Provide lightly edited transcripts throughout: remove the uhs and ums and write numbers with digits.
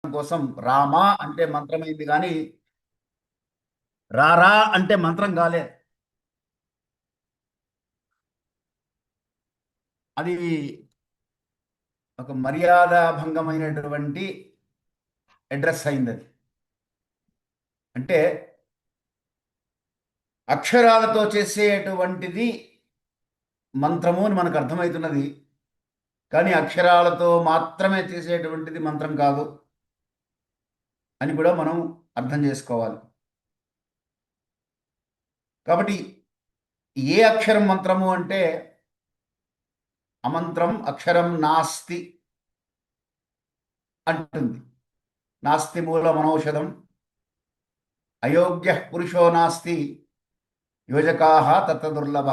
కోసం రామా అంటే మంత్రమైంది కానీ రారా అంటే మంత్రం కాలేదు. అది ఒక మర్యాద భంగమైనటువంటి అడ్రస్ అయింది. అది అంటే అక్షరాలతో చేసేటువంటిది మంత్రము అని మనకు అర్థమవుతున్నది. కానీ అక్షరాలతో మాత్రమే చేసేటువంటిది మంత్రం కాదు అని కూడా మనం అర్థం చేసుకోవాలి. కాబట్టి ఏ అక్షరం మంత్రము అంటే అమంత్రం అక్షరం నాస్తి అంటుంది. నాస్తి మూల మనౌషధం అయోగ్య పురుషో నాస్తి యోజకాహ తత్ర దుర్లభ.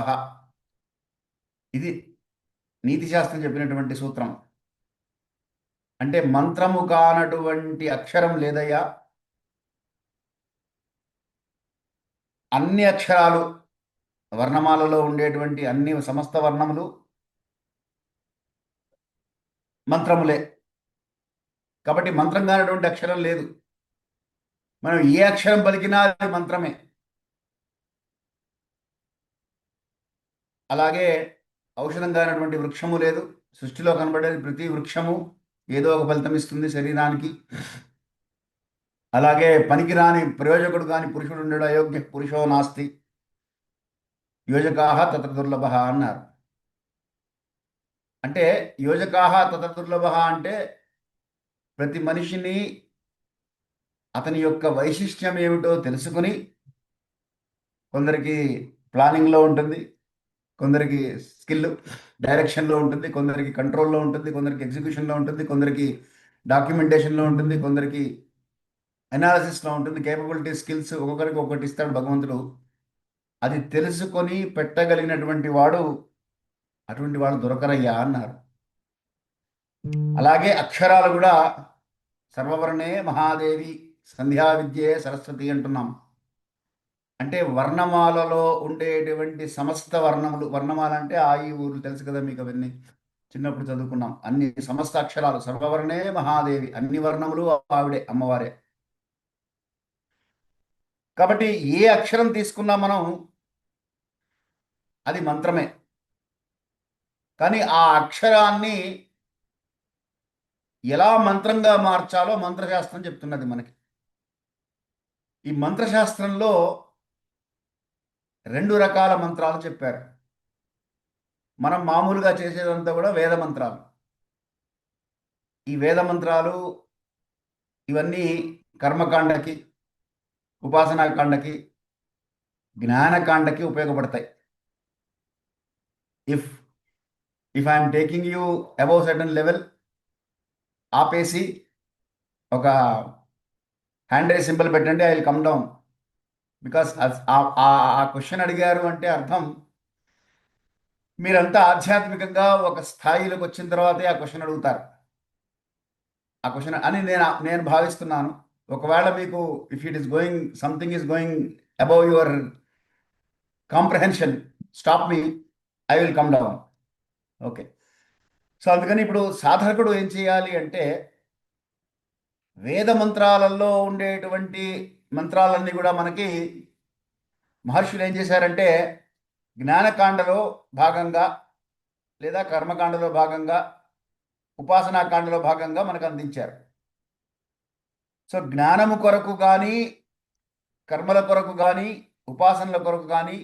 ఇది నీతి శాస్త్రం చెప్పినటువంటి సూత్రం. అంటే మంత్రము కానటువంటి అక్షరం లేదయ్యా. అన్ని అక్షరాలు వర్ణమాలలో ఉండేటువంటి అన్ని సమస్త వర్ణములు మంత్రములే. కాబట్టి మంత్రం కానటువంటి అక్షరం లేదు. మనం ఏ అక్షరం పలికినా అది మంత్రమే. అలాగే ఔషధం కానటువంటి వృక్షము లేదు. సృష్టిలో కనబడేది ప్రతి వృక్షము ఏదో ఒక ఫలితం ఇస్తుంది శరీరానికి. అలాగే పనికిరాని ప్రయోజకుడు కాని పురుషుడు ఉండడు. అయోగ్య పురుషో నాస్తి యోజకాహ తత్ర దుర్లభ అన్నారు. అంటే యోజకాహ తత్ర దుర్లభ అంటే ప్రతి మనిషిని అతని యొక్క వైశిష్ట్యం ఏమిటో తెలుసుకుని, కొందరికి ప్లానింగ్లో ఉంటుంది, కొందరికి స్కిల్ డైరెక్షన్లో ఉంటుంది, కొందరికి కంట్రోల్లో ఉంటుంది, కొందరికి ఎగ్జిక్యూషన్లో ఉంటుంది, కొందరికి డాక్యుమెంటేషన్లో ఉంటుంది, కొందరికి అనాలిసిస్లో ఉంటుంది. కేపబిలిటీ స్కిల్స్ ఒక్కొక్కరికి ఒక్కటి ఇస్తాడు భగవంతుడు. అది తెలుసుకొని పెట్టగలిగినటువంటి వాడు, అటువంటి వాడు దొరకరయ్యా అన్నారు. అలాగే అక్షరాలు కూడా సర్వవర్ణే మహాదేవి సంధ్యా విద్యే సరస్వతి అంటున్నాం. అంటే వర్ణమాలలో ఉండేటువంటి సమస్త వర్ణములు, వర్ణమాల అంటే ఆ ఈ ఊర్లు తెలుసు కదా మీకు, అవన్నీ చిన్నప్పుడు చదువుకున్నాం. అన్ని సమస్త అక్షరాలు సర్వవర్ణే మహాదేవి, అన్ని వర్ణములు ఆవిడే, అమ్మవారే. కాబట్టి ఏ అక్షరం తీసుకున్నా మనం అది మంత్రమే. కానీ ఆ అక్షరాన్ని ఎలా మంత్రంగా మార్చాలో మంత్రశాస్త్రం చెప్తున్నది మనకి. ఈ మంత్రశాస్త్రంలో 2 రకాల మంత్రాలు చెప్పారు. మనం మామూలుగా చేసేదంతా కూడా వేద మంత్రాలు. ఈ వేద మంత్రాలు ఇవన్నీ కర్మకాండకి, ఉపాసనాకాండకి, జ్ఞానకాండకి ఉపయోగపడతాయి. If if I'm taking you above certain level, ఆపేసి ఒక హ్యాండ్ రైజ్ సింబల్ పెట్టండి, I will come down. Because ఆ క్వశ్చన్ అడిగారు అంటే అర్థం మీరంతా ఆధ్యాత్మికంగా ఒక స్థాయిలోకి వచ్చిన తర్వాతే ఆ క్వశ్చన్ అడుగుతారు. ఆ క్వశ్చన్ అని నేను భావిస్తున్నాను. ఒకవేళ మీకు if it is going, something is going above your comprehension, stop me, I will come down. Okay. So అందుకని ఇప్పుడు సాధకుడు ఏం చేయాలి అంటే, వేద మంత్రాలలో ఉండేటువంటి మంత్రాలన్నీ కూడా మనకి మహర్షులు ఏం చేశారంటే జ్ఞానకాండలో భాగంగా, లేదా కర్మకాండలో భాగంగా, ఉపాసనాకాండలో భాగంగా మనకు అందించారు. సో జ్ఞానము కొరకు కానీ, కర్మల కొరకు కానీ, ఉపాసనల కొరకు కానీ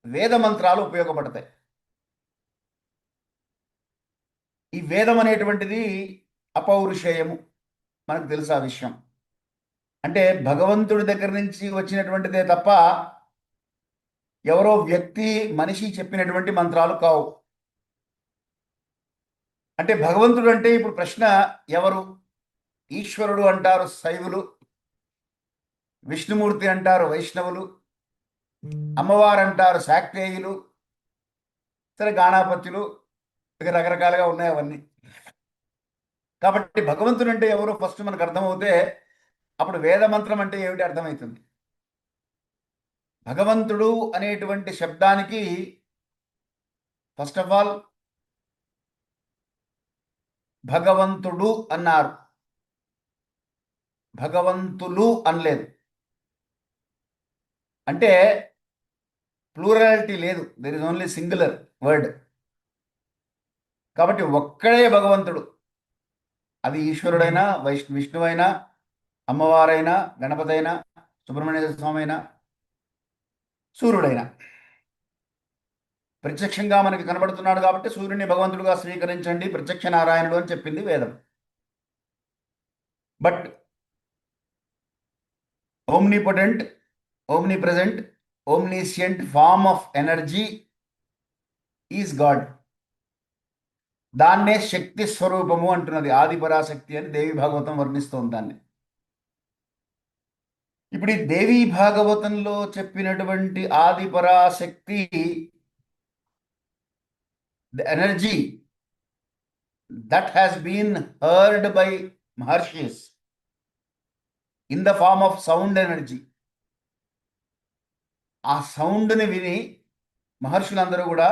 వేద మంత్రాలు ఉపయోగపడతాయి. ఈ వేదం అనేటువంటిది అపౌరుషేయము, మనకు తెలుసు ఆ విషయం. అంటే భగవంతుడి దగ్గర నుంచి వచ్చినటువంటిదే తప్ప ఎవరో వ్యక్తి, మనిషి చెప్పినటువంటి మంత్రాలు కావు. అంటే భగవంతుడు అంటే ఇప్పుడు ప్రశ్న ఎవరు? ఈశ్వరుడు అంటారు శైవులు, విష్ణుమూర్తి అంటారు వైష్ణవులు, అమ్మవారు అంటారు శాక్తేయులు, సరే గాణాపత్యులు, ఇక రకరకాలుగా ఉన్నాయి అవన్నీ. కాబట్టి భగవంతుడు అంటే ఎవరు ఫస్ట్ మనకు అర్థమవుతే అప్పుడు వేద మంత్రం అంటే ఏమిటి అర్థమవుతుంది. భగవంతుడు అనేటువంటి శబ్దానికి ఫస్ట్ ఆఫ్ ఆల్ భగవంతుడు అన్నారు. భగవంతులు అనలేదు. అంటే ప్లూరాలిటీ లేదు, there is only singular word. కాబట్టి ఒక్కడే భగవంతుడు. అది ఈశ్వరుడైనా, విష్ణువైనా, అమ్మవారైనా, గణపతి అయినా, సుబ్రహ్మణ్య స్వామి అయినా, సూర్యుడైనా ప్రత్యక్షంగా మనకి కనబడుతున్నాడు కాబట్టి సూర్యుని భగవంతుడుగా స్వీకరించండి, ప్రత్యక్ష నారాయణుడు అని చెప్పింది వేదం. But omnipotent, omnipresent, omniscient form of energy is God. దాన్నే శక్తి స్వరూపము అంటున్నది, ఆదిపరాశక్తి అని దేవి భాగవతం వర్ణిస్తోంది దాన్ని. ఇప్పుడు ఈ దేవీ భాగవతంలో చెప్పినటువంటి ఆదిపరాశక్తి, the energy that has been heard by మహర్షిస్ in the form of sound energy. ఆ సౌండ్ని విని మహర్షులందరూ కూడా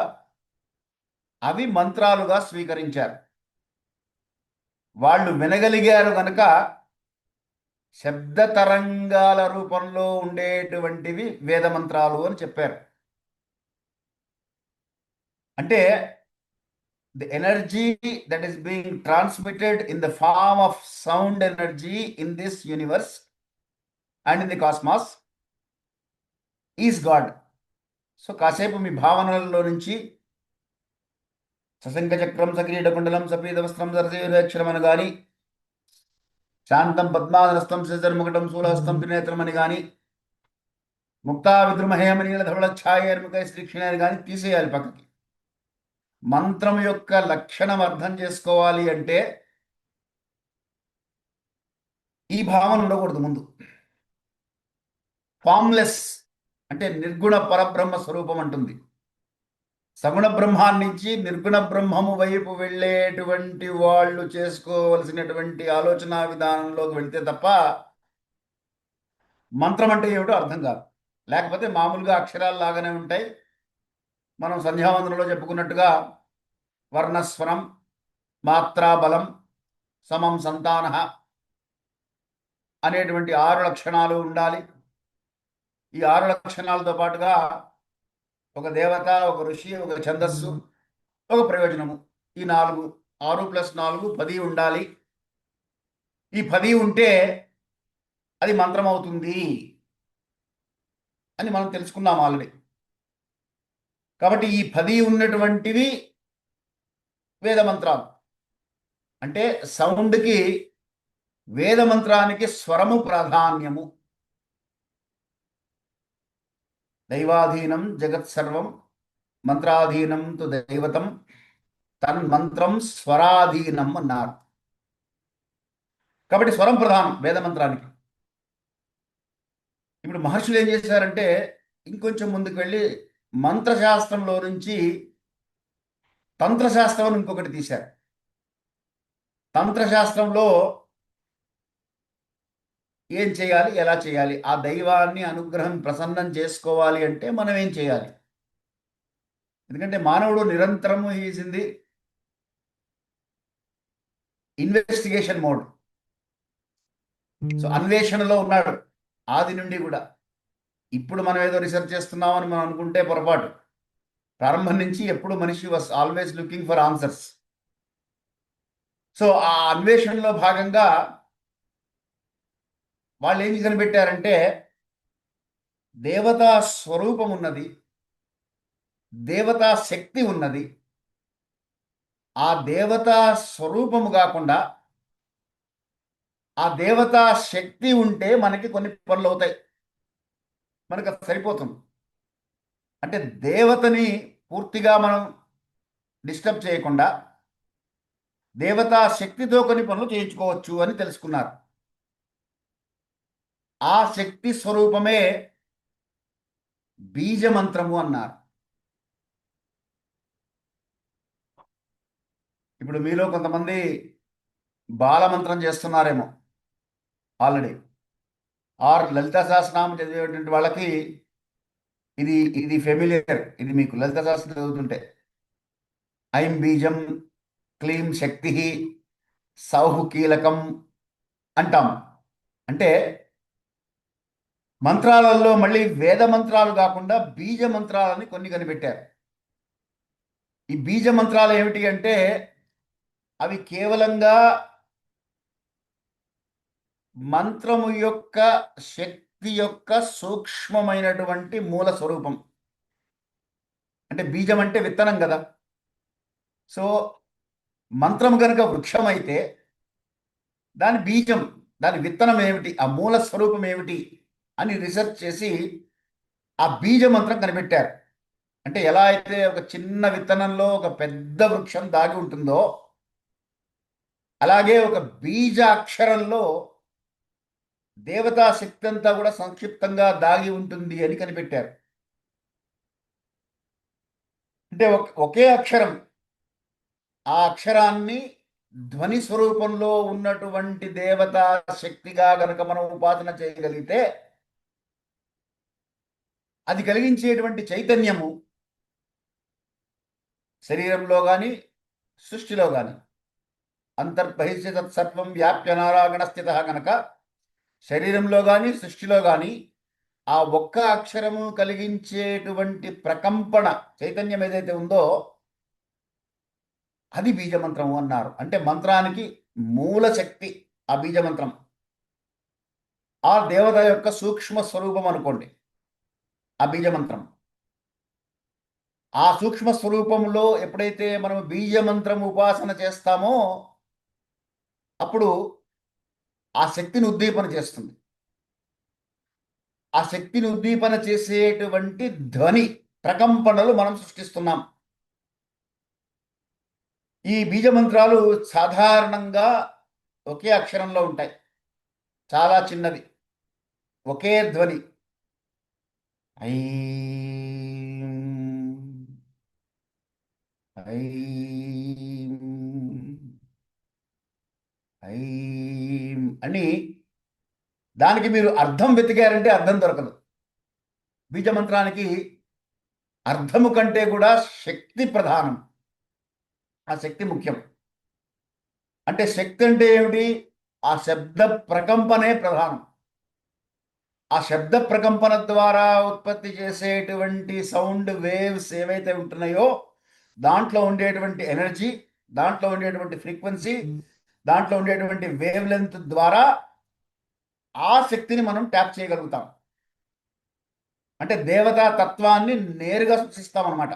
అవి మంత్రాలుగా స్వీకరించారు. వాళ్ళు వినగలిగారు కనుక శబ్ద తరంగాల రూపంలో ఉండేటువంటివి వేద మంత్రాలు అని చెప్పారు. అంటే the energy that is being transmitted in the form of sound energy in this universe and in the cosmos is God. So కాసేపు మీ భావనలలో నుంచి సశంఖ చక్రం, సక్రీడకుండలం, సపీత వస్త్రం, సరసేక్షరం అని కానీ, శాంతం పద్మాసనస్థం, శశర్ముకటం, శూలహస్తం, త్రినేత్రం అని కానీ, ముక్తా విద్రుమహేమనీల ధవళ ఛాయర్ముఖ శ్రీక్షణ అని కానీ తీసేయాలి పక్కకి. మంత్రం యొక్క లక్షణం అర్థం చేసుకోవాలి అంటే ఈ భావన ఉండకూడదు. ముందు ఫామ్లెస్ అంటే నిర్గుణ పరబ్రహ్మ స్వరూపం అంటుంది. సగుణ బ్రహ్మాన్నించి నిర్గుణ బ్రహ్మము వైపు వెళ్ళేటువంటి వాళ్ళు చేసుకోవలసినటువంటి ఆలోచన విధానంలోకి వెళ్తే తప్ప మంత్రం అంటే ఏమిటో అర్థం కాదు. లేకపోతే మామూలుగా అక్షరాలు లాగానే ఉంటాయి. మనం సంధ్యావందనలో చెప్పుకున్నట్టుగా వర్ణస్వరం, మాత్రాబలం, సమం సంతాన అనేటువంటి 6 లక్షణాలు ఉండాలి. ఈ 6 లక్షణాలతో పాటుగా ఒక దేవత, ఒక ఋషి, ఒక ఛందస్సు, ఒక ప్రయోజనము, ఈ 4, 6 + 4 10 ఉండాలి. ఈ 10 ఉంటే అది మంత్రం అవుతుంది అని మనం తెలుసుకున్నాం ఆల్రెడీ. కాబట్టి ఈ 10 ఉన్నటువంటివి వేద మంత్రాలు. అంటే సౌండ్కి, వేద మంత్రానికి స్వరము ప్రాధాన్యము. దైవాధీనం జగత్సర్వం మంత్రాధీనం తు దైవతం తన్మంత్రం స్వరాధీనం అన్నారు. కాబట్టి స్వరం ప్రధానం వేద మంత్రానికి. ఇప్పుడు మహర్షులు ఏం చేశారంటే ఇంకొంచెం ముందుకు వెళ్ళి మంత్రశాస్త్రంలో నుంచి తంత్రశాస్త్రం అని ఇంకొకటి తీశారు. తంత్రశాస్త్రంలో ఏం చేయాలి, ఎలా చేయాలి, ఆ దైవాన్ని అనుగ్రహం ప్రసన్నం చేసుకోవాలి అంటే మనం ఏం చేయాలి. ఎందుకంటే మానవుడు నిరంతరము is in the investigation mode. So అన్వేషణలో ఉన్నాడు ఆది నుండి కూడా. ఇప్పుడు మనం ఏదో రీసెర్చ్ చేస్తున్నామని మనం అనుకుంటే పొరపాటు. ప్రారంభం నుంచి ఎప్పుడు మనిషి was always looking for answers. So ఆ అన్వేషణలో భాగంగా వాళ్ళు ఏం కనిపెట్టారంటే దేవతా స్వరూపం ఉన్నది, దేవతా శక్తి ఉన్నది. ఆ దేవతా స్వరూపము కాకుండా ఆ దేవతా శక్తి ఉంటే మనకి కొన్ని పనులు అవుతాయి, మనకు అది సరిపోతుంది. అంటే దేవతని పూర్తిగా మనం డిస్టర్బ్ చేయకుండా దేవతా శక్తితో కొన్ని పనులు చేయించుకోవచ్చు అని తెలుసుకున్నారు. ఆ శక్తి స్వరూపమే బీజమంత్రము అన్నారు. ఇప్పుడు మీలో కొంతమంది బాలమంత్రం చేస్తున్నారేమో ఆల్రెడీ, ఆర్ లలిత సహస్రనామం చదివేటువంటి వాళ్ళకి ఇది ఇది ఫెమిలియర్. ఇది మీకు లలిత సహస్రం చదువుతుంటే ఐం బీజం, క్లీం శక్తి, సౌహ్ కీలకం అంటాం. అంటే మంత్రాలలో మళ్ళీ వేద మంత్రాలు కాకుండా బీజ మంత్రాలని కొన్ని కనిపెట్టారు. ఈ బీజ మంత్రాలు ఏమిటి అంటే అవి కేవలంగా మంత్రము యొక్క శక్తి యొక్క సూక్ష్మమైనటువంటి మూల స్వరూపం. అంటే బీజం అంటే విత్తనం కదా. సో మంత్రం కనుక వృక్షం అయితే దాని బీజం, దాని విత్తనం ఏమిటి, ఆ మూల స్వరూపం ఏమిటి అని రీసెర్చ్ చేసి ఆ బీజ మంత్రం కనిపెట్టారు. అంటే ఎలా అయితే ఒక చిన్న విత్తనంలో ఒక పెద్ద వృక్షం దాగి ఉంటుందో అలాగే ఒక బీజ అక్షరంలో దేవతా శక్తి అంతా కూడా సంక్షిప్తంగా దాగి ఉంటుంది అని కనిపెట్టారు. అంటే ఒకే అక్షరం, ఆ అక్షరాన్ని ధ్వని స్వరూపంలో ఉన్నటువంటి దేవతా శక్తిగా గనక మనం ఉపాసన చేయగలిగితే అది కలిగించేటువంటి చైతన్యము శరీరంలో కానీ సృష్టిలో కానీ అంతర్బహిష్య తత్సర్వం వ్యాప్య నారాయణ స్థిత కనుక శరీరంలో కానీ సృష్టిలో కానీ ఆ ఒక్క అక్షరము కలిగించేటువంటి ప్రకంపన చైతన్యం ఏదైతే ఉందో అది బీజమంత్రము అన్నారు. అంటే మంత్రానికి మూల శక్తి ఆ బీజమంత్రం, ఆ దేవత యొక్క సూక్ష్మ స్వరూపం అనుకోండి ఆ బీజమంత్రం. ఆ సూక్ష్మ స్వరూపంలో ఎప్పుడైతే మనం బీజమంత్రం ఉపాసన చేస్తామో అప్పుడు ఆ శక్తిని ఉద్దీపన చేస్తుంది. ఆ శక్తిని ఉద్దీపన చేసేటువంటి ధ్వని ప్రకంపనలు మనం సృష్టిస్తున్నాం. ఈ బీజమంత్రాలు సాధారణంగా ఒకే అక్షరంలో ఉంటాయి, చాలా చిన్నది, ఒకే ధ్వని. ఐం ఐం ఐం అని దానికి మీరు అర్థం వెతికారంటే అర్థం దొరకదు. బీజమంత్రానికి అర్థము కంటే కూడా శక్తి ప్రధానం, ఆ శక్తి ముఖ్యం. అంటే శక్తి అంటే ఏమిటి? ఆ శబ్ద ప్రకంపనే ప్రధానం. ఆ శబ్ద ప్రకంపన ద్వారా ఉత్పత్తి చేసేటువంటి సౌండ్ వేవ్స్ ఏవైతే ఉంటున్నాయో దాంట్లో ఉండేటువంటి ఎనర్జీ, దాంట్లో ఉండేటువంటి ఫ్రీక్వెన్సీ, దాంట్లో ఉండేటువంటి వేవ్ లెంత్ ద్వారా ఆ శక్తిని మనం ట్యాప్ చేయగలుగుతాం. అంటే దేవతా తత్వాన్ని నేరుగా సృష్టిస్తాం అన్నమాట.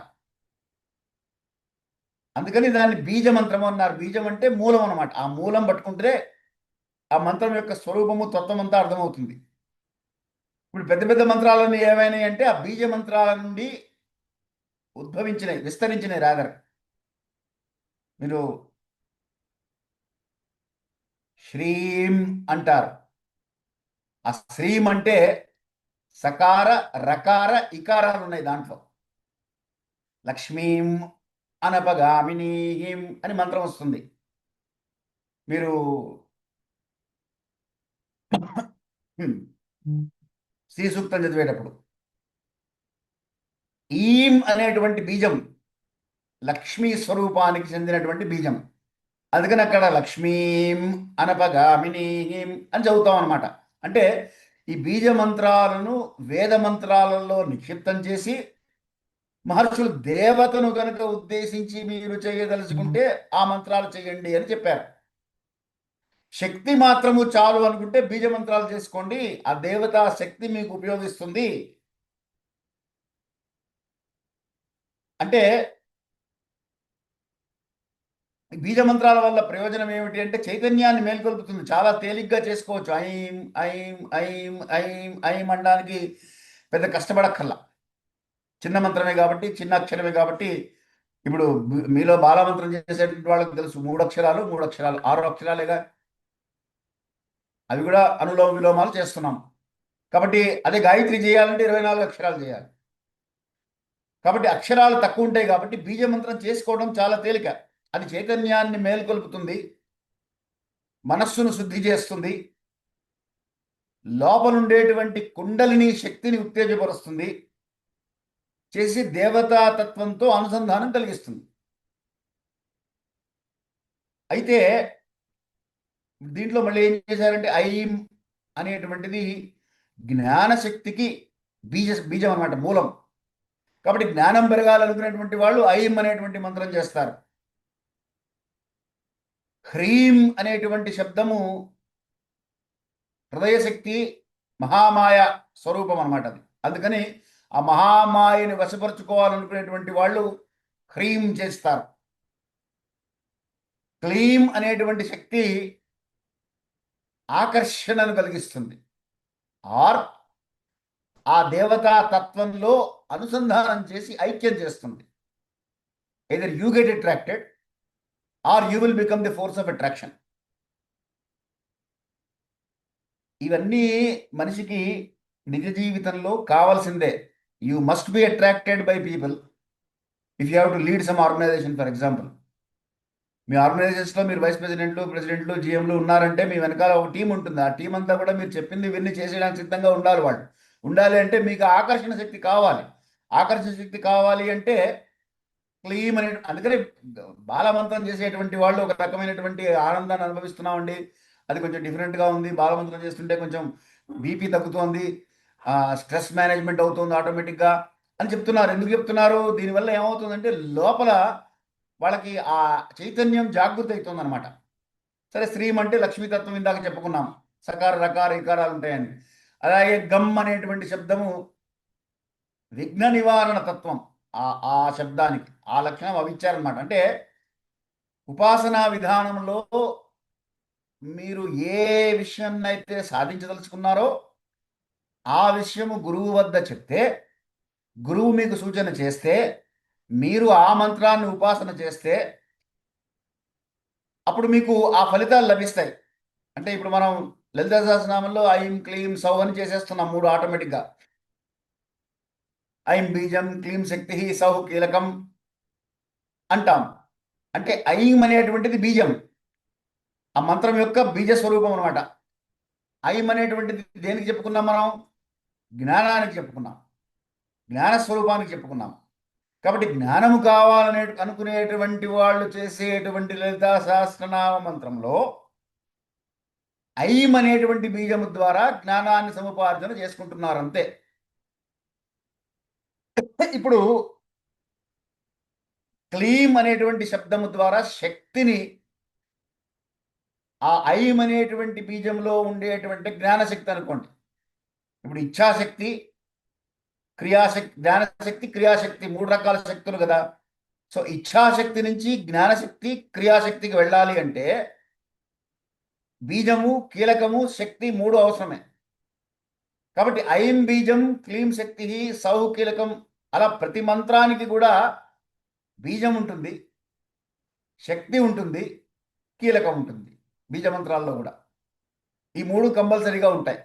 అందుకని దాన్ని బీజ మంత్రము అన్నారు. బీజం అంటే మూలం అన్నమాట. ఆ మూలం పట్టుకుంటే ఆ మంత్రం యొక్క స్వరూపము తత్వం అంతా అర్థమవుతుంది. ఇప్పుడు పెద్ద పెద్ద మంత్రాలన్నీ ఏమైనాయి అంటే ఆ బీజ మంత్రాల నుండి ఉద్భవించినాయి, విస్తరించినాయి. రాదర్ మీరు శ్రీం అంటారు. ఆ శ్రీం అంటే సకార రకార ఇకారాలు ఉన్నాయి దాంట్లో. లక్ష్మీం అనపగామినీం అని మంత్రం వస్తుంది. మీరు శ్రీ సూక్తం చదివేటప్పుడు ఈం అనేటువంటి బీజం లక్ష్మీ స్వరూపానికి చెందినటువంటి బీజం. అందుకని అక్కడ లక్ష్మీం అనపగామినీం అని చదువుతాం అనమాట. అంటే ఈ బీజ మంత్రాలను వేద మంత్రాలలో నిక్షిప్తం చేసి మహర్షులు దేవతను కనుక ఉద్దేశించి మీరు చేయదలుచుకుంటే ఆ మంత్రాలు చేయండి అని చెప్పారు. శక్తి మాత్రము చాలు అనుకుంటే బీజ మంత్రాలు చేసుకోండి, ఆ దేవతా శక్తి మీకు ఉపయోగిస్తుంది. అంటే బీజ మంత్రాల వల్ల ప్రయోజనం ఏమిటి అంటే చైతన్యాన్ని మేల్కొల్పుతుంది. చాలా తేలిగ్గా చేసుకోవచ్చు. ఐం ఐం ఐం ఐం ఐం అనడానికి పెద్ద కష్టపడక్కర్లా. చిన్న మంత్రమే కాబట్టి, చిన్న అక్షరమే కాబట్టి. ఇప్పుడు మీలో బాలమంత్రం చేసేటువంటి వాళ్ళకి తెలుసు, 3 అక్షరాలు 3 అక్షరాలు 6 అక్షరాలేగా. అవి కూడా అనులోమ విలోమాలు చేస్తున్నాం. కాబట్టి అదే గాయత్రి చేయాలంటే 24 అక్షరాలు చేయాలి. కాబట్టి అక్షరాలు తక్కువ ఉంటాయి కాబట్టి బీజమంత్రం చేసుకోవడం చాలా తేలిక. అది చైతన్యాన్ని మేల్కొల్పుతుంది, మనస్సును శుద్ధి చేస్తుంది, లోపలుండేటువంటి కుండలిని శక్తిని ఉత్తేజపరుస్తుంది, చేసి దేవతాతత్వంతో అనుసంధానం కలిగిస్తుంది. అయితే దీంట్లో మళ్ళీ ఏం చేశారంటే ఐం అనేటువంటిది జ్ఞానశక్తికి బీజం అన్నమాట, మూలం. కాబట్టి జ్ఞానం పెరగాలనుకునేటువంటి వాళ్ళు ఐం అనేటువంటి మంత్రం చేస్తారు. హ్రీం అనేటువంటి శబ్దము హృదయశక్తి, మహామాయ స్వరూపం అన్నమాట అది. అందుకని ఆ మహామాయని వశపరుచుకోవాలనుకునేటువంటి వాళ్ళు హ్రీం చేస్తారు. క్లీం అనేటువంటి శక్తి ఆకర్షణను కలిగిస్తుంది, ఆర్ ఆ దేవతా తత్వంలో అనుసంధానం చేసి ఐక్యం చేస్తుంది. either you get attracted or you will become the force of attraction. ఇవన్నీ మనిషికి నిజ జీవితంలో కావాల్సిందే. You must be attracted by people if you have to lead some organization. For example, మీ ఆర్గనైజేషన్స్లో మీరు వైస్ ప్రెసిడెంట్లు, జీఎంలు ఉన్నారంటే మీ వెనకాల ఒక టీం ఉంటుంది. ఆ టీం అంతా కూడా మీరు చెప్పింది విన్ని చేసేయడానికి సిద్ధంగా ఉండాలి. వాళ్ళు ఉండాలి అంటే మీకు ఆకర్షణ శక్తి కావాలి. ఆకర్షణ శక్తి కావాలి అంటే క్లీమ్ అనే, అందుకని బాలమంత్రం చేసేటువంటి వాళ్ళు ఒక రకమైనటువంటి ఆనందాన్ని అనుభవిస్తున్నామండి, అది కొంచెం డిఫరెంట్గా ఉంది, బాలమంత్రం చేస్తుంటే కొంచెం బీపీ తగ్గుతోంది, స్ట్రెస్ మేనేజ్మెంట్ అవుతుంది ఆటోమేటిక్గా అని చెప్తున్నారు. ఎందుకు చెప్తున్నారు? దీనివల్ల ఏమవుతుందంటే లోపల వాళ్ళకి ఆ చైతన్యం జాగృతి అవుతుంది అనమాట. సరే, శ్రీం అంటే లక్ష్మీతత్వం, ఇందాక చెప్పుకున్నాం, సకార రకార ఇకారాలు ఉంటాయని. అలాగే గమ్ అనేటువంటి శబ్దము విఘ్న నివారణ తత్వం. ఆ శబ్దానికి ఆ లక్షణం అవి ఇచ్చారనమాట. అంటే ఉపాసనా విధానంలో మీరు ఏ విషయాన్నైతే సాధించదలుచుకున్నారో ఆ విషయము గురువు వద్ద చెప్తే, గురువు మీకు సూచన చేస్తే, మీరు ఆ మంత్రాన్ని ఉపాసన చేస్తే అప్పుడు మీకు ఆ ఫలితాలు లభిస్తాయి. అంటే ఇప్పుడు మనం లలితా సహస్రనామంలో ఐం క్లీం సౌ అని చేసేస్తున్నాం, 3 ఆటోమేటిక్గా. ఐం బీజం, క్లీం శక్తి, సౌ కీలకం అంటాం. అంటే ఐం అనేటువంటిది బీజం, ఆ మంత్రం యొక్క బీజ స్వరూపం అనమాట. ఐం అనేటువంటిది దేనికి చెప్పుకున్నాం మనం? జ్ఞానానికి చెప్పుకున్నాం, జ్ఞానస్వరూపానికి చెప్పుకున్నాం. కాబట్టి జ్ఞానము కావాలనే అనుకునేటువంటి వాళ్ళు చేసేటువంటి లలితా సహస్రనామ మంత్రంలో ఐం అనేటువంటి బీజము ద్వారా జ్ఞానాన్ని సముపార్జన చేసుకుంటున్నారు, అంతే. ఇప్పుడు క్లీం అనేటువంటి శబ్దము ద్వారా శక్తిని, ఆ ఐం అనేటువంటి బీజంలో ఉండేటువంటి జ్ఞానశక్తి అనుకోండి. ఇప్పుడు ఇచ్ఛాశక్తి, క్రియాశక్తి, జ్ఞానశక్తి, క్రియాశక్తి, 3 రకాల శక్తులు కదా. సో ఇచ్ఛాశక్తి నుంచి జ్ఞానశక్తి, క్రియాశక్తికి వెళ్ళాలి అంటే బీజము, కీలకము, శక్తి 3 అవసరమే. కాబట్టి ఐం బీజం, క్లీం శక్తి, సౌ కీలకం, అలా ప్రతి మంత్రానికి కూడా బీజం ఉంటుంది, శక్తి ఉంటుంది, కీలకం ఉంటుంది. బీజ మంత్రాల్లో కూడా ఈ 3 కంపల్సరీగా ఉంటాయి.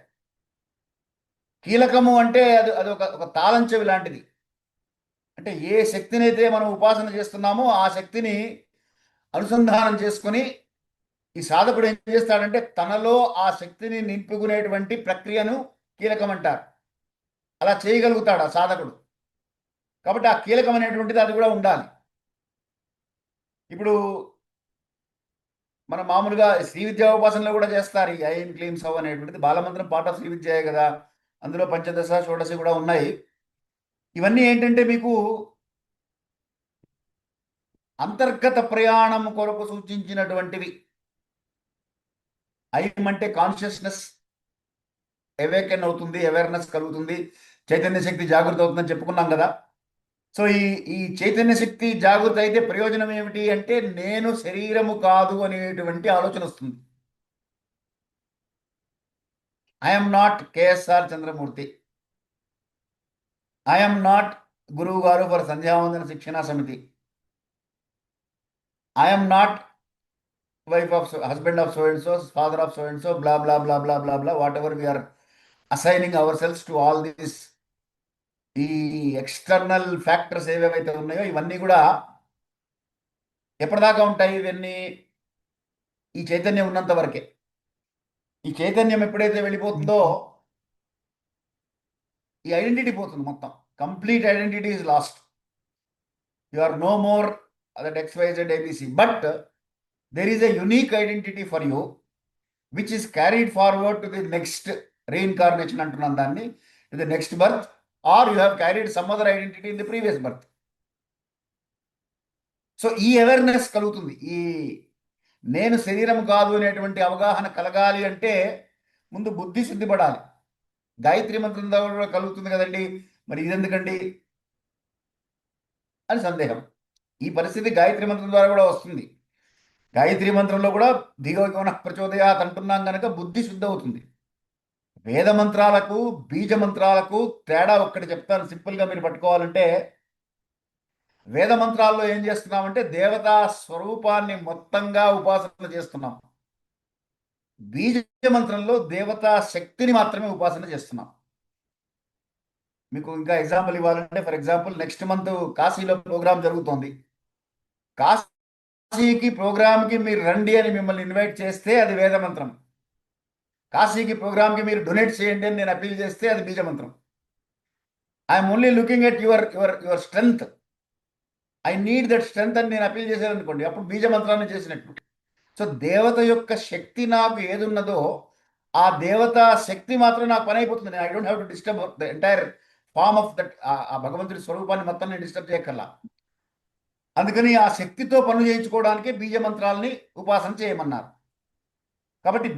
కీలకము అంటే అది ఒక తాళం చెవి లాంటిది. అంటే ఏ శక్తిని అయితే మనం ఉపాసన చేస్తున్నామో ఆ శక్తిని అనుసంధానం చేసుకొని ఈ సాధకుడు ఏం చేస్తాడంటే తనలో ఆ శక్తిని నింపుకునేటువంటి ప్రక్రియను కీలకం అంటారు. అలా చేయగలుగుతాడు ఆ సాధకుడు. కాబట్టి ఆ కీలకం అనేటువంటిది అది కూడా ఉండాలి. ఇప్పుడు మన మామూలుగా శ్రీ విద్యా ఉపాసనలో కూడా చేస్తారు ఈ ఐం క్లీం సౌ అనేటువంటిది. బాలమంత్రం పార్ట్ ఆఫ్ శ్రీ విద్యయే కదా, అందులో పంచదశ, షోడశి కూడా ఉన్నాయి. ఇవన్నీ ఏంటంటే మీకు అంతర్గత ప్రయాణం కొరకు సూచించినటువంటివి. ఐం అంటే కాన్షియస్నెస్ అవేకెన్ అవుతుంది, అవేర్నెస్ కలుగుతుంది, చైతన్య శక్తి జాగృతి అవుతుందని చెప్పుకున్నాం కదా. సో ఈ చైతన్య శక్తి జాగృతి అయితే ప్రయోజనం ఏమిటి అంటే నేను శరీరము కాదు అనేటువంటి ఆలోచన వస్తుంది. I'm not KSR Chandramurthy, I'm not గురువు గారు ఫర్ సంధ్యావందన శిక్షణ సమితి, I'm not wife of husband of so and so, father of so and so, blah blah blah blah blah blah, whatever we are assigning ourselves to all these ఈ external factors ఏవేవైతే ఉన్నాయో ఇవన్నీ కూడా ఎప్పటిదాకా ఉంటాయి? ఇవన్నీ ఈ చైతన్యం ఉన్నంత వరకే. ఈ చైతన్యం ఎప్పుడైతే వెళ్ళిపోతుందో ఈ ఐడెంటిటీ పోతుంది మొత్తం. Complete identity is lost. You are no more that XYZ ABC, but there is a unique identity for you which is carried forward to the next reincarnation అంటున్నాను దాన్ని, to the next birth, or you have carried some other identity in the previous birth. So ఈ awareness కలుగుతుంది. ఈ నేను శరీరం కాదు అనేటువంటి అవగాహన కలగాలి అంటే ముందు బుద్ధి శుద్ధిపడాలి. గాయత్రి మంత్రం ద్వారా కూడా కలుగుతుంది కదండి, మరి ఇదెందుకండి అని సందేహం. ఈ పరిస్థితి గాయత్రి మంత్రం ద్వారా కూడా వస్తుంది. గాయత్రి మంత్రంలో కూడా ధియోగమన ప్రచోదయాత్ అంటున్నాం కనుక బుద్ధి శుద్ధి అవుతుంది. వేద మంత్రాలకు బీజ మంత్రాలకు తేడా ఒక్కటి చెప్తాను, సింపుల్గా మీరు పట్టుకోవాలంటే. వేద మంత్రాల్లో ఏం చేస్తున్నామంటే దేవతా స్వరూపాన్ని మొత్తంగా ఉపాసన చేస్తున్నాం. బీజ మంత్రంలో దేవతా శక్తిని మాత్రమే ఉపాసన చేస్తున్నాం. మీకు ఇంకా ఎగ్జాంపుల్ ఇవ్వాలంటే, ఫర్ ఎగ్జాంపుల్ నెక్స్ట్ మంత్ కాశీలో ప్రోగ్రామ్ జరుగుతోంది. కాశీకి ప్రోగ్రామ్కి మీరు రండి అని మిమ్మల్ని ఇన్వైట్ చేస్తే అది వేద మంత్రం. కాశీకి ప్రోగ్రామ్కి మీరు డొనేట్ చేయండి అని నేను అపీల్ చేస్తే అది బీజ మంత్రం. I'm only looking at your your your strength, I need that strength అని నేను అపీల్ చేశాను అనుకోండి, అప్పుడు బీజ మంత్రాన్ని చేసినట్టు. సో దేవత యొక్క శక్తి నాకు ఏది ఉన్నదో ఆ దేవతా శక్తి మాత్రం నాకు పని అయిపోతుంది. I don't have to disturb the entire form of that, ఆ భగవంతుడి స్వరూపాన్ని మొత్తం నేను డిస్టర్బ్ చేయగల. అందుకని ఆ శక్తితో పనులు చేయించుకోవడానికి బీజ మంత్రాలని ఉపాసన చేయమన్నారు. కాబట్టి